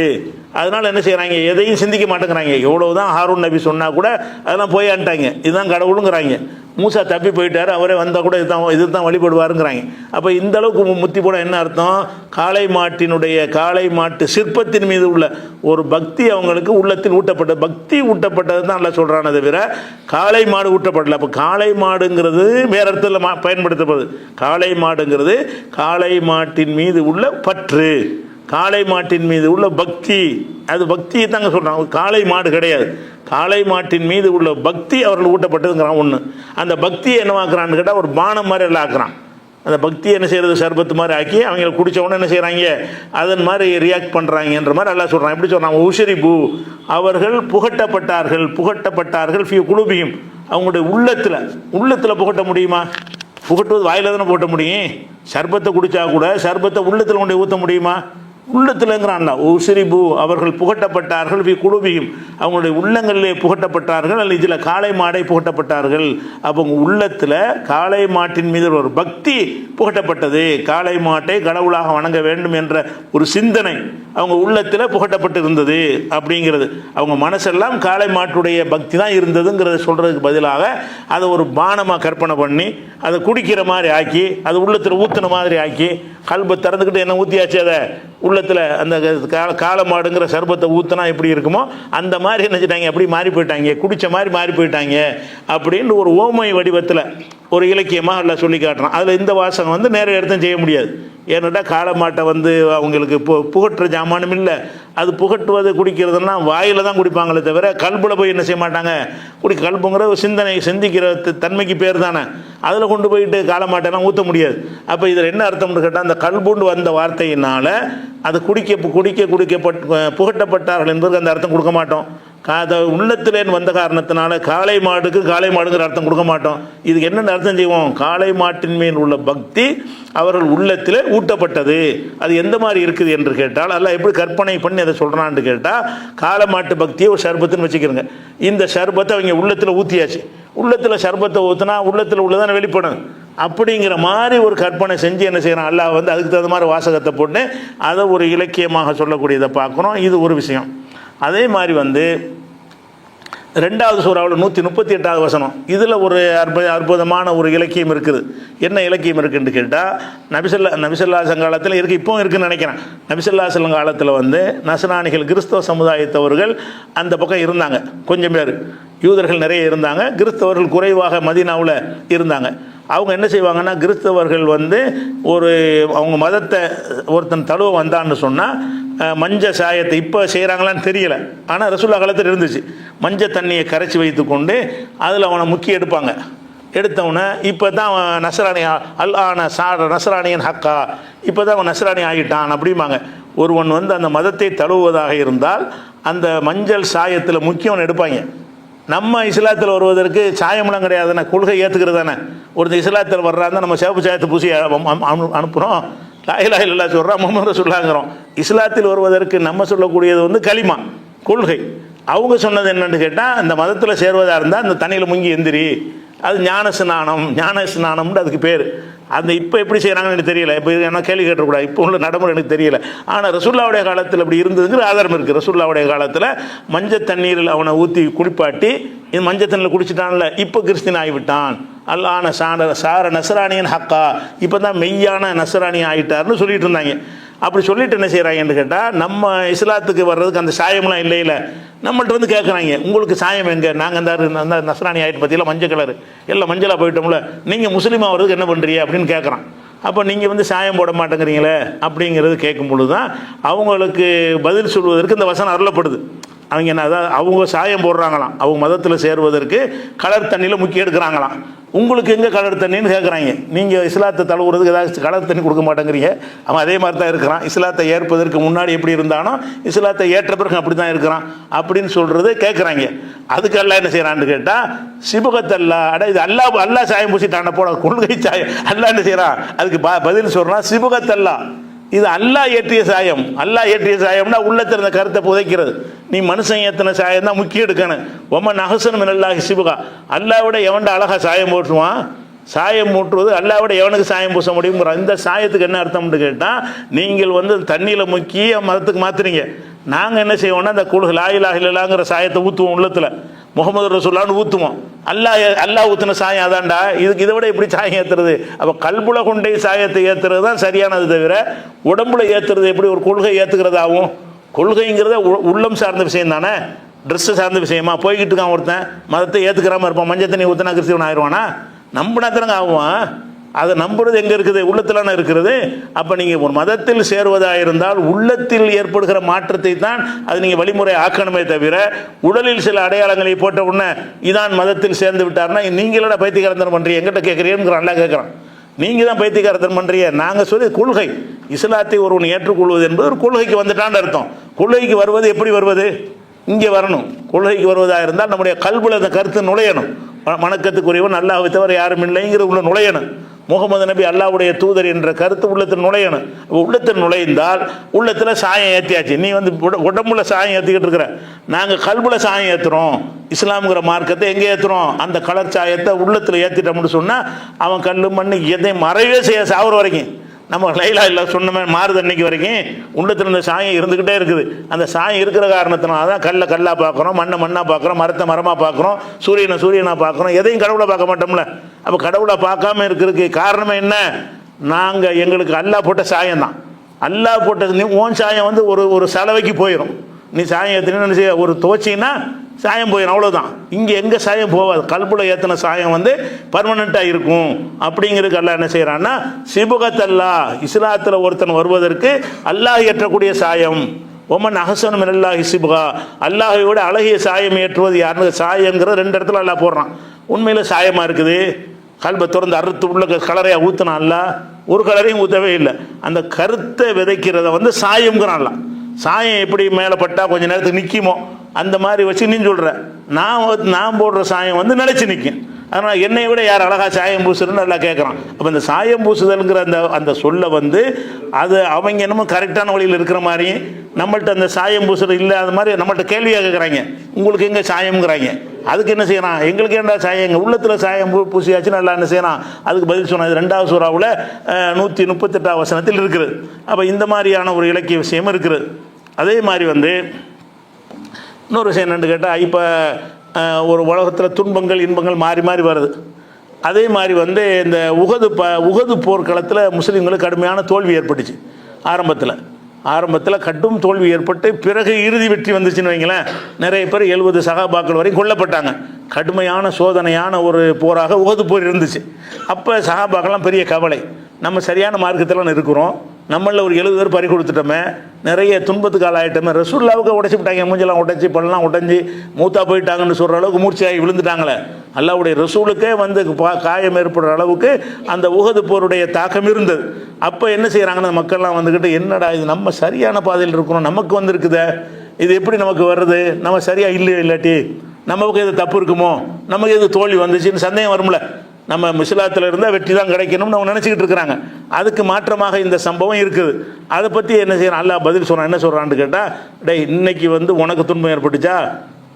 அதனால் என்ன செய்கிறாங்க, எதையும் சிந்திக்க மாட்டேங்கிறாங்க. எவ்வளவுதான் ஹாரூன் நபி சொன்னால் கூட அதெல்லாம் போயான்ட்டாங்க, இதுதான் கடவுளுங்கிறாங்க. மூசா தப்பி போயிட்டார், அவரே வந்தால் கூட இதுதான் வழிபடுவாருங்கிறாங்க. அப்போ இந்த அளவுக்கு முத்தி போட என்ன அர்த்தம்? காளை மாட்டு சிற்பத்தின் மீது உள்ள ஒரு பக்தி அவங்களுக்கு உள்ளத்தில் ஊட்டப்பட்டது. பக்தி ஊட்டப்பட்டது தான் நல்லா சொல்கிறானே தவிர காளை மாடு ஊட்டப்படலை. அப்போ காளை மாடுங்கிறது வேற அர்த்தத்தில் பயன்படுத்தப்படுது. காளை மாடுங்கிறது காளை மாட்டின் மீது உள்ள பற்று, காளை மாட்டின் மீது உள்ள பக்தி. அது பக்தியை தாங்க சொல்கிறாங்க, காளை மாடு கிடையாது. காளை மாட்டின் மீது உள்ள பக்தி அவர்கள் ஊட்டப்பட்டதுங்கிறான் ஒன்று. அந்த பக்தியை என்னவாக்குறான்னு கேட்டால், ஒரு பானம் மாதிரி எல்லாம் ஆக்குறான். அந்த பக்தியை என்ன செய்கிறது, சர்பத்து மாதிரி ஆக்கி அவங்க குடித்தவொன்னே என்ன செய்கிறாங்க, அதன் மாதிரி ரியாக்ட் பண்ணுறாங்கன்ற மாதிரி எல்லாம் சொல்கிறான். எப்படி சொல்கிறாங்க, உஷரிபு, அவர்கள் புகட்டப்பட்டார்கள் ஃபி குலூபிஹிம், அவங்களுடைய உள்ளத்தில் புகட்ட முடியுமா? புகட்டுவது வாயில தானே போட்ட முடியும். சர்பத்தை குடித்தா கூட சர்பத்தை உள்ளத்தில் கொண்டு ஊற்ற முடியுமா? உள்ளத்தில்ங்கிறான்ல. உசிரிபு, அவர்கள் புகட்டப்பட்டார்கள் ஃபி குலூபிஹிம், அவங்களுடைய உள்ளங்களிலே புகட்டப்பட்டார்கள். அல்ல இதில் காளை மாடை புகட்டப்பட்டார்கள். அப்போ உள்ளத்தில் காளை மாட்டின் மீது ஒரு பக்தி புகட்டப்பட்டது. காளை மாட்டை கடவுளாக வணங்க வேண்டும் என்ற ஒரு சிந்தனை அவங்க உள்ளத்தில் புகட்டப்பட்டு இருந்தது அப்படிங்கிறது. அவங்க மனசெல்லாம் காளை மாட்டுடைய பக்தி தான் இருந்ததுங்கிறத சொல்கிறதுக்கு பதிலாக அதை ஒரு பானமாக கற்பனை பண்ணி அதை குடிக்கிற மாதிரி ஆக்கி, அது உள்ளத்தில் ஊற்றுன மாதிரி ஆக்கி, கல்பை திறந்துக்கிட்டு என்ன ஊற்றியாச்சு, அதை உள்ளத்தில் அந்த காளை மாடுங்கிற சர்பத்தை ஊற்றினா எப்படி இருக்குமோ அந்த மாதிரி என்ன செஞ்சிட்டாங்க, அப்படி மாறி போயிட்டாங்க, குடித்த மாதிரி மாறி போயிட்டாங்க அப்படின்னு ஒரு ஓமை வடிவத்தில் ஒரு இலக்கியமாக எல்லாம் சொல்லி காட்டுறான். அதில் இந்த வாசகம் வந்து நேர அர்த்தம் செய்ய முடியாது. ஏன்னாட்டா காளமாட்டை வந்து அவங்களுக்கு புகட்டுற ஜாமானும் இல்லை. அது புகட்டுவது குடிக்கிறதுலாம் வாயில் தான் குடிப்பாங்களே தவிர கல்புல போய் என்ன செய்ய மாட்டாங்க கல்புங்கிற ஒரு சிந்தனை சிந்திக்கிற தன்மைக்கு பேர் தானே. அதில் கொண்டு போயிட்டு காளமாட்டெல்லாம் ஊற்ற முடியாது. அப்போ இதில் என்ன அர்த்தம்னு கேட்டால் அந்த கல்புண்டு வந்த வார்த்தையினால் அது புகட்டப்பட்டார்கள் என்பதற்கு அந்த அர்த்தம் கொடுக்க மாட்டோம். உள்ளத்திலேன்னு வந்த காரணத்தினால காளை மாடுக்கு காளை மாடுங்கிற அர்த்தம் கொடுக்க மாட்டோம். இதுக்கு என்னென்ன அர்த்தம் செய்வோம்? காளை மாட்டின் மேல் உள்ள பக்தி அவர்கள் உள்ளத்திலே ஊட்டப்பட்டது. அது எந்த மாதிரி இருக்குது என்று கேட்டால் அல்ல எப்படி கற்பனை பண்ணி அதை சொல்கிறான்னு கேட்டால் காளை மாட்டு பக்தியை ஒரு சர்பத்துன்னு வச்சுக்கிறோங்க. இந்த சர்பத்தை அவங்க உள்ளத்தில் ஊற்றியாச்சு. உள்ளத்தில் சர்பத்தை ஊற்றினா உள்ளத்தில் உள்ளதான வெளிப்படும். அப்படிங்கிற மாதிரி ஒரு கற்பனை செஞ்சு என்ன செய்யறான் அல்லாஹ் வந்து அதுக்கு தகுந்த மாதிரி வாசகத்தை போட்டு அதை ஒரு இலக்கியமாக சொல்லக்கூடியதை பார்க்குறோம். இது ஒரு விஷயம். அதே மாதிரி வந்து 2வது சூறாவில் 138வது வசனம், இதில் ஒரு அற்புதமான ஒரு இலக்கியம் இருக்குது. என்ன இலக்கியம் இருக்குன்னு கேட்டால் நபிசல்லா சங்காலத்தில் இருக்குது, இப்போவும் இருக்குதுன்னு நினைக்கிறேன். நபிசல்லா சங்காலத்தில் வந்து நசராணிகள் கிறிஸ்தவ சமுதாயத்தவர்கள் அந்த பக்கம் இருந்தாங்க. கொஞ்சம் பேர் யூதர்கள் நிறைய இருந்தாங்க, கிறிஸ்தவர்கள் குறைவாக மதீனாவில் இருந்தாங்க. அவங்க என்ன செய்வாங்கன்னா கிறிஸ்தவர்கள் வந்து அவங்க மதத்தை ஒருத்தன் தழுவ வந்தான்னு சொன்னால் மஞ்சள் சாயத்தை இப்போ செய்கிறாங்களான்னு தெரியலை, ஆனால் ரசூலுல்லாஹ் காலத்தில் இருந்துச்சு. மஞ்சள் தண்ணியை கரைச்சி வைத்து கொண்டு அதில் அவனை முக்கி எடுப்பாங்க. எடுத்தவனை இப்போ தான் அவன் நஸ்ரானி நஸ்ரானியன் ஹக்கா, இப்போ தான் அவன் நஸ்ரானி ஆகிட்டான் அப்படிம்பாங்க. ஒருவன் வந்து அந்த மதத்தை தழுவுவதாக இருந்தால் அந்த மஞ்சள் சாயத்தில் முக்கியவன் எடுப்பாங்க. நம்ம இஸ்லாத்தில் வருவதற்கு சாயமெல்லாம் கிடையாதுண்ணே, கொள்கை ஏற்றுக்கிறது தானே. ஒருத்தர் இஸ்லாத்தில் வர்றாருந்தா நம்ம சேப்பு சாயத்தை பூசி அனுப்புகிறோம். லா இலாஹ இல்லல்லாஹ் சொல்கிறோம், முஹம்மது ரசூலுல்லாஹ்ங்கிறோம். இஸ்லாத்தில் வருவதற்கு நம்ம சொல்லக்கூடியது வந்து கலிமா, கொள்கை. அவங்க சொன்னது என்னன்னு கேட்டால் அந்த மதத்தில் சேர்வதாக இருந்தால் அந்த தண்ணியில் முங்கி எந்திரி, அது ஞான ஸ்நானம்னு அதுக்கு பேர். அந்த இப்போ எப்படி செய்கிறாங்கன்னு எனக்கு தெரியல, இப்போ என்ன கேள்வி கேட்டக்கூடாது, இப்போ உள்ள நடைமுறை எனக்கு தெரியல. ஆனால் ரசூலுல்லாஹ்வுடைய காலத்தில் அப்படி இருந்ததுங்கிற ஆதாரம் இருக்குது. ரசூலுல்லாஹ்வுடைய காலத்தில் மஞ்சள் தண்ணீரில் அவனை ஊற்றி குளிப்பாட்டி இது மஞ்சள் தண்ணியில் குடிச்சிட்டான்ல, இப்போ கிறிஸ்டின் ஆகிவிட்டான், அல்லான சார நஸ்ரானியன் ஹக்கா, இப்போ தான் மெய்யான நஸ்ரானி ஆகிட்டார்னு சொல்லிட்டு இருந்தாங்க. அப்படி சொல்லிட்டு என்ன செய்கிறாங்கன்னு கேட்டால் நம்ம இஸ்லாத்துக்கு வர்றதுக்கு அந்த சாயம்லாம் இல்லை. நம்மள்ட்ட வந்து கேட்குறாங்க, உங்களுக்கு சாயம் எங்கே? நாங்கள் அந்த நஸ்ரானி ஆகிட்டு பார்த்தீங்களா மஞ்சள் கலரு, எல்லாம் மஞ்சளாக போயிட்டோம்ல, நீங்கள் முஸ்லீமாக வர்றதுக்கு என்ன பண்ணுறீங்க அப்படின்னு கேட்குறான். அப்போ நீங்கள் வந்து சாயம் போட மாட்டேங்கிறீங்களே அப்படிங்கிறது கேட்கும் பொழுது தான் அவங்களுக்கு பதில் சொல்வதற்கு இந்த வசனம் அருளப்படுது. அவங்க என்ன அதாவது அவங்க சாயம் போடுறாங்களாம், அவங்க மதத்தில் சேருவதற்கு கலர் தண்ணியில் முக்கி எடுக்கிறாங்களாம். உங்களுக்கு எங்கே கலர் தண்ணின்னு கேட்குறாங்க. நீங்கள் இஸ்லாத்தை தழுவுறதுக்கு ஏதாவது கலர் தண்ணி கொடுக்க மாட்டேங்கிறீங்க. அவன் அதே மாதிரி தான் இருக்கிறான். இஸ்லாத்தை ஏற்பதற்கு முன்னாடி எப்படி இருந்தானோ இஸ்லாத்தை ஏற்ற பிறகு அப்படி தான் இருக்கிறான் அப்படின்னு சொல்கிறது கேட்குறாங்க. அதுக்கு அல்லா என்ன செய்கிறான்னு கேட்டால் சிபுகத்தல்லா, இது அல்லா சாயம் பூசிட்டான போட கொள்கை சாயம். அல்லா என்ன செய்கிறான் அதுக்கு பதில் சொல்கிறான், சிபுகத்தல்லா, இது அல்லாஹ் ஏற்றிய சாயம். அல்லாஹ் ஏற்றிய சாயம்னா உள்ளத்தில் இருந்த கருத்தை புதைக்கிறது. நீ மனுஷன் ஏற்றின சாயம் தான் முக்கியம் எடுக்கணும். ஒம்மன் அஹ்சனு மினல்லாஹி சிபுகா, அல்லாஹ்விட எவன்டா அழகா சாயம் போட்டுருவான். சாயம் மூட்டுவது அல்லாஹ்விட எவனுக்கு சாயம் பூச முடியுங்கிற இந்த சாயத்துக்கு என்ன அர்த்தம்னு கேட்டால் நீங்கள் வந்து தண்ணியில் முக்கி மதத்துக்கு மாற்றுறீங்க. நாங்கள் என்ன செய்வோம்னா அந்த குழு லா இலாஹ இல்லல்லாஹ்ங்கிற சாயத்தை ஊற்றுவோம், உள்ளத்தில் முஹம்மது ரசூலுல்லாஹ்னு ஊற்றுவோம். அல்லாஹ் ஊற்றின சாயம் அதான்டா. இதை விட எப்படி சாயம் ஏற்றுறது? அப்போ கல்புல கொண்டே சாயத்தை ஏற்றுறது தான் சரியானது தவிர உடம்புல ஏற்றுறது எப்படி ஒரு கொள்கை ஏற்றுக்கிறதாகும்? கொள்கைங்கிறத உள்ளம் சார்ந்த விஷயம் தானே, ட்ரெஸ்ஸு சார்ந்த விஷயமா? போய்கிட்டு இருக்கான் ஒருத்தன் மதத்தை ஏற்றுக்கிறாமல் இருப்பான், மஞ்சள் தண்ணி ஊற்றினா கிறிஸ்தவன் ஆயிடுவானா? நம்பினா தானங்க ஆகுவான். அதை நம்புறது எங்கே இருக்குது? உள்ளத்திலான இருக்கிறது. அப்போ நீங்கள் ஒரு மதத்தில் சேருவதாக இருந்தால் உள்ளத்தில் ஏற்படுகிற மாற்றத்தை தான் அது நீங்கள் வழிமுறை ஆக்கணுமே தவிர உடலில் சில அடையாளங்களை போட்ட உடனே இதான் மதத்தில் சேர்ந்து விட்டார்னா நீங்களோட பைத்தியக்காரத்தனம் பண்ணுறீங்க, எங்கிட்ட கேட்குறீங்கிற நல்லா கேட்குறான். நீங்கள் தான் பைத்தியக்காரத்தனம் பண்ணுறீங்க. நாங்கள் சொல்லி கொள்கை இஸ்லாத்தை ஒருவன் ஏற்றுக்கொள்வது என்பது ஒரு கொள்கைக்கு வந்துட்டான்னு அர்த்தம். கொள்கைக்கு வருவது எப்படி வருவது? இங்கே வரணும். கொள்கைக்கு வருவதாக இருந்தால் நம்முடைய கல்புல அந்த கருத்து நுழையணும். வணக்கத்துக்குரியவன் அல்லாஹ்வை தவிர யாரும் இல்லைங்கிற உள்ள நுழையணும். முகமது நபி அல்லாஹ்வுடைய தூதர் என்ற கருத்து உள்ளத்தில் நுழையணும். உள்ளத்தில் நுழைந்தால் உள்ளத்தில் சாயம் ஏற்றியாச்சு. நீ வந்து உடம்புல சாயம் ஏற்றிக்கிட்டு இருக்கிற, நாங்கள் கல்புல சாயம் ஏற்றுறோம். இஸ்லாம்ங்கிற மார்க்கத்தை எங்கே ஏற்றுறோம்? அந்த கலர் சாயத்தை உள்ளத்தில் ஏற்றிட்டோம்னு சொன்னால் அவன் கல் மண்ணு எதையும் மறைவே செய்ய சாகுற வரைக்கும் நம்ம லைலா இல்லை சொன்னமே மாறுது அன்னைக்கு வரைக்கும் உள்ளத்தில் இந்த சாயம் இருந்துக்கிட்டே இருக்குது. அந்த சாயம் இருக்கிற காரணத்தினால தான் கல்லாக பார்க்குறோம், மண்ணாக பார்க்குறோம், மரத்தை மரமாக பார்க்குறோம், சூரியனாக பார்க்குறோம். எதையும் கடவுளை பார்க்க மாட்டோம்ல. அப்போ கடவுளை பார்க்காம இருக்கிறதுக்கு காரணம் என்ன? நாங்கள் எங்களுக்கு அல்லாஹ் போட்ட சாயம் தான். அல்லாஹ் போட்டது நீ ஓன் சாயம் வந்து ஒரு சலவைக்கு போயிடும். நீ சாயம் எத்தனை ஒரு துவச்சின்னா சாயம் போயிடும், அவ்வளோதான். இங்கே எங்கே சாயம் போகாது, கல்புல ஏற்றின சாயம் வந்து பர்மனெண்ட்டாக இருக்கும். அப்படிங்கிறதுக்கு அல்லாஹ் என்ன செய்கிறான்னா, சிபுகத்தல்லா, இஸ்லாத்தில் ஒருத்தன் வருவதற்கு அல்லாஹ் ஏற்றக்கூடிய சாயம். ஒமன் அஹசனு மினல்லாஹி சிபுகா, அல்லாஹை விட அழகிய சாயம் ஏற்றுவது யாருன்னு சாயங்கிற 2 இடத்துல அல்லாஹ் போடுறான். உண்மையில் சாயமாக இருக்குது, கல்பை திறந்து அறுத்து உள்ள கலரையாக ஊற்றினான் அல்ல, ஒரு கலரையும் ஊற்றவே இல்லை. அந்த கருத்தை விதைக்கிறத வந்து சாயம்ங்கிறான்ல. சாயம் எப்படி மேலே பட்டால் கொஞ்சம் நேரத்துக்கு நிற்குமோ அந்த மாதிரி வச்சு நீ சொல்கிற, நான் போடுற சாயம் வந்து நிலைச்சி நிற்கும். அதனால் என்னை விட யார் அழகாக சாயம் பூசுறதுன்னு நல்லா கேட்குறான். அப்போ இந்த சாயம் பூசுதல்ங்கிற அந்த சொல்லை வந்து அது அவங்க என்னமோ கரெக்டான வழியில் இருக்கிற மாதிரியும், நம்மள்ட்ட அந்த சாயம் பூசுறது இல்லை அது மாதிரி நம்மள்ட்ட கேள்வியாக கேட்குறாங்க, உங்களுக்கு எங்கே சாயம்ங்கிறாங்க. அதுக்கு என்ன செய்யறான், எங்களுக்கு ஏன்டா சாயம், எங்கள் உள்ளத்தில் சாயம் பூசியாச்சு நல்லா என்ன செய்யறான். அதுக்கு பதில் சொன்னது 2வது சூறாவில் 138 வசனத்தில் இருக்குது. அப்போ இந்த மாதிரியான ஒரு இலக்கிய விஷயமும் இருக்குது. அதே மாதிரி வந்து இன்னொரு விஷயம் என்னென்னு கேட்டால், இப்போ ஒரு உலகத்தில் துன்பங்கள் இன்பங்கள் மாறி மாறி வருது. அதே மாதிரி வந்து இந்த உகது போர்க்களத்தில் முஸ்லீம்களுக்கு கடுமையான தோல்வி ஏற்பட்டுச்சு. ஆரம்பத்தில் கடும் தோல்வி ஏற்பட்டு பிறகு இறுதி வெற்றி வந்துச்சுன்னு வைங்களேன். நிறைய பேர் 70 சகாபாக்கள் வரைக்கும் கொல்லப்பட்டாங்க. கடுமையான சோதனையான ஒரு போராக உகது போர் இருந்துச்சு. அப்போ சகாபாக்கெல்லாம் பெரிய கவலை, நம்ம சரியான மார்க்கத்தில் இருக்கிறோம், நம்மளில் ஒரு 70 பேர் பறி கொடுத்துட்டோமே, நிறைய துன்பத்துக்கு ஆளாயிட்டோமே, ரசூலுல்லாவுக்கு உடைச்சி விட்டாங்க, மூஞ்செல்லாம் உடைச்சி பல்லாம் உடைஞ்சி மூத்தா போயிட்டாங்கன்னு சொல்கிற அளவுக்கு மூர்ச்சியாகி விழுந்துட்டாங்களே. அல்லாஹ்வுடைய ரசூலுக்கே வந்து காயம் ஏற்படுற அளவுக்கு அந்த உஹது போருடைய தாக்கம் இருந்தது. அப்போ என்ன செய்கிறாங்கன்னு மக்கள்லாம் வந்துக்கிட்டு, என்னடா இது நம்ம சரியான பாதையில் இருக்கிறோம், நமக்கு வந்திருக்குதே, இது எப்படி நமக்கு வருது, நம்ம சரியாக இல்லாட்டி நமக்கு எது தப்பு இருக்குமோ, நமக்கு எது தோல்வி வந்துச்சுன்னு சந்தேகம் வரும்ல. நம்ம இஸ்லாத்தில் இருந்தால் வெற்றி தான் கிடைக்கணும்னு அவங்க நினச்சிக்கிட்டு இருக்கிறாங்க. அதுக்கு மாற்றமாக இந்த சம்பவம் இருக்குது. அதை பற்றி என்ன செய்யறான், அல்லாஹ் பதில் சொல்கிறான். என்ன சொல்கிறான்னு கேட்டால், டேய் இன்னைக்கு வந்து உனக்கு துன்பம் ஏற்பட்டுச்சா,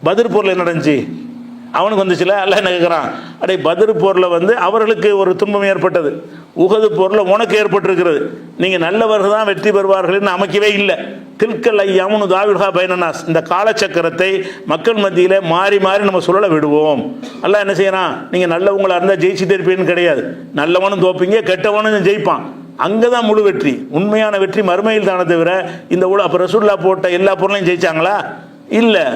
பத்ர் போரில் என்ன நடந்துச்சு அவனுக்கு வந்துச்சுல. அல்லாஹ் என்ன கேட்குறான், அடே பத்ர் போரில் வந்து அவர்களுக்கு ஒரு துன்பம் ஏற்பட்டது, உஹது போரில் உனக்கு ஏற்பட்டிருக்கிறது, நீங்கள் நல்லவர்கள் தான் வெற்றி பெறுவார்கள்னு அமைக்கவே இல்லை. தில்கல் ஐயாமுன்னு தாவில்ஹா பைனனாஸ், இந்த காலச்சக்கரத்தை மக்கள் மத்தியில் மாறி மாறி நம்ம சொல்லலை விடுவோம். அல்லாஹ் என்ன செய்யறான், நீங்கள் நல்லவங்களாக இருந்தால் ஜெயிச்சுட்டு இருப்பீன்னு கிடையாது, நல்லவனும் தோப்பீங்க, கெட்டவனும் ஜெயிப்பான். அங்கே தான் முழு வெற்றி, உண்மையான வெற்றி மறுமையில் தானே தவிர இந்த அப்போ ரசூலுல்லாஹ் போட்ட எல்லா பொருளையும் ஜெயிச்சாங்களா, இல்லை.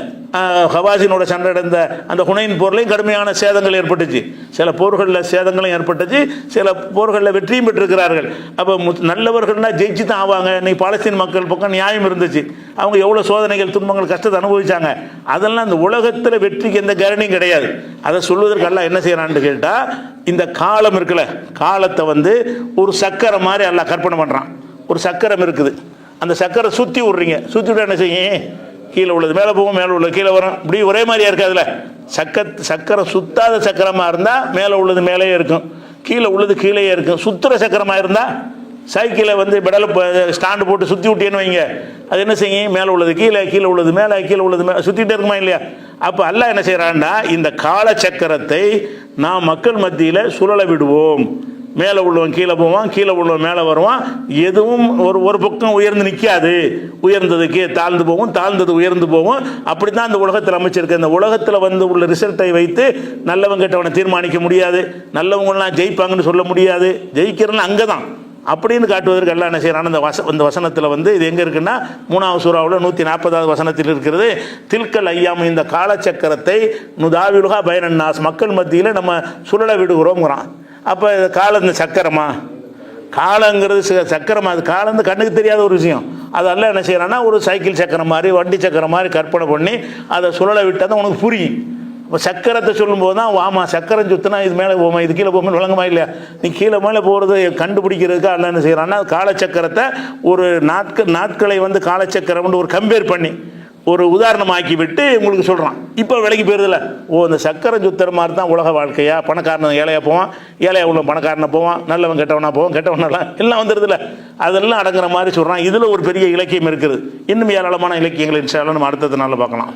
ஹவாஸினோட சண்டை நடந்த அந்த ஹுனைன் போர்லையும் கடுமையான சேதங்கள் ஏற்பட்டுச்சு, சில போர்களில் சேதங்களும் ஏற்பட்டுச்சு, சில போர்களில் வெற்றியும் பெற்றிருக்கிறார்கள். அப்போ நல்லவர்கள்னா ஜெயிச்சு தான் ஆவாங்க. இன்னைக்கு பாலஸ்தீன் மக்கள் பக்கம் நியாயம் இருந்துச்சு, அவங்க எவ்வளோ சோதனைகள் துன்பங்கள் கஷ்டத்தை அனுபவிச்சாங்க. அதெல்லாம் இந்த உலகத்தில் வெற்றிக்கு எந்த கேரண்டியும் கிடையாது. அதை சொல்வதற்கெல்லாம் என்ன செய்யறான்னு கேட்டால், இந்த காலம் இருக்குல்ல, காலத்தை வந்து ஒரு சக்கரை மாதிரி எல்லாம் கற்பனை பண்ணுறான். ஒரு சக்கரம் இருக்குது, அந்த சக்கரை சுற்றி விட்றீங்க, சுற்றி விட என்ன செய்யும், கீழே உள்ளது மேலே போகும், மேலே உள்ளது கீழே வரும், இப்படி ஒரே மாதிரியா இருக்காதுல்ல. சக்கரை சுத்தாத சக்கரமாக இருந்தால் மேலே உள்ளது மேலேயே இருக்கும், கீழே உள்ளது கீழேயே இருக்கும். சுற்றுற சக்கரமாக இருந்தால் சைக்கிளை வந்து பெடலை ஸ்டாண்டு போட்டு சுற்றி விட்டேன்னு வைங்க, அது என்ன செய்யும், மேலே உள்ளது கீழே, கீழே உள்ளது மேலே, கீழே உள்ளது மேலே சுற்றிகிட்டே இருக்குமா இல்லையா. அப்போ அல்லாஹ் என்ன செய்கிறான்னா, இந்த காலச்சக்கரத்தை நாம் மக்கள் மத்தியில் சுழல விடுவோம். மேலே உள்ளவன் கீழே போவான், கீழே உள்ளவன் மேலே வருவான். எதுவும் ஒரு பக்கம் உயர்ந்து நிற்காது, உயர்ந்ததுக்கு தாழ்ந்து போகும், தாழ்ந்தது உயர்ந்து போகும். அப்படி தான் இந்த உலகத்தில் அமைச்சிருக்கு. இந்த உலகத்தில் வந்து உள்ள ரிசல்ட்டை வைத்து நல்லவன் கெட்டவனை தீர்மானிக்க முடியாது, நல்லவங்களாம் ஜெயிப்பாங்கன்னு சொல்ல முடியாது, ஜெயிக்கிறன்னு அங்கே தான் அப்படின்னு காட்டுவதற்கு எல்லாம் என்ன செய்யறான். இந்த வசனத்தில் வந்து இது எங்கே இருக்குன்னா, 3வது சூறாவில் 140வது வசனத்தில் இருக்கிறது. தில்கல் ஐயாம், இந்த காலச்சக்கரத்தை நுதாவிலுகா பைனன்னாஸ், மக்கள் மத்தியில் நம்ம சுழல விடுகிறோங்கிறான். அப்போ காலம் இந்த சக்கரமா, காலங்கிறது சக்கரமா, அது காலம் வந்து கண்ணுக்கு தெரியாத ஒரு விஷயம். அதெல்லாம் என்ன செய்யறான்னா, ஒரு சைக்கிள் சக்கரம் மாதிரி வண்டி சக்கரம் மாதிரி கற்பனை பண்ணி அதை சுழல விட்டால் தான் உனக்கு புரியும். இப்போ சக்கரத்தை சொல்லும்போது தான், வாமா சக்கரம் சுற்றினா இது மேலே போமா, இது கீழே போகும்போது விளங்குமா இல்லையா. நீ கீழே மேலே போகிறது கண்டுபிடிக்கிறதுக்கு அல்ல என்ன செய்யறான்னா, காலச்சக்கரத்தை ஒரு நாட்களை வந்து காலச்சக்கரம்னு ஒரு கம்பேர் பண்ணி ஒரு உதாரணமாக்கி விட்டு உங்களுக்கு சொல்கிறான். இப்போ விலைக்கு போயிருதில்ல, இந்த சக்கரம் சுத்துற மாதிரி தான் உலக வாழ்க்கையா. பணக்காரன் ஏழையாக போவான், ஏழையாக உள்ள பணக்காரனை போவான், நல்லவன் கெட்டவனா போவான், கெட்டவனெல்லாம் எல்லாம் வந்துடுதுல, அதெல்லாம் அடங்குற மாதிரி சொல்கிறான். இதில் ஒரு பெரிய இலக்கியம் இருக்குது. இன்னும் ஏராளமான இலக்கியங்கள் இன்ஷா அல்லாஹ் நம்ம அடுத்தது நாளில் பார்க்கலாம்.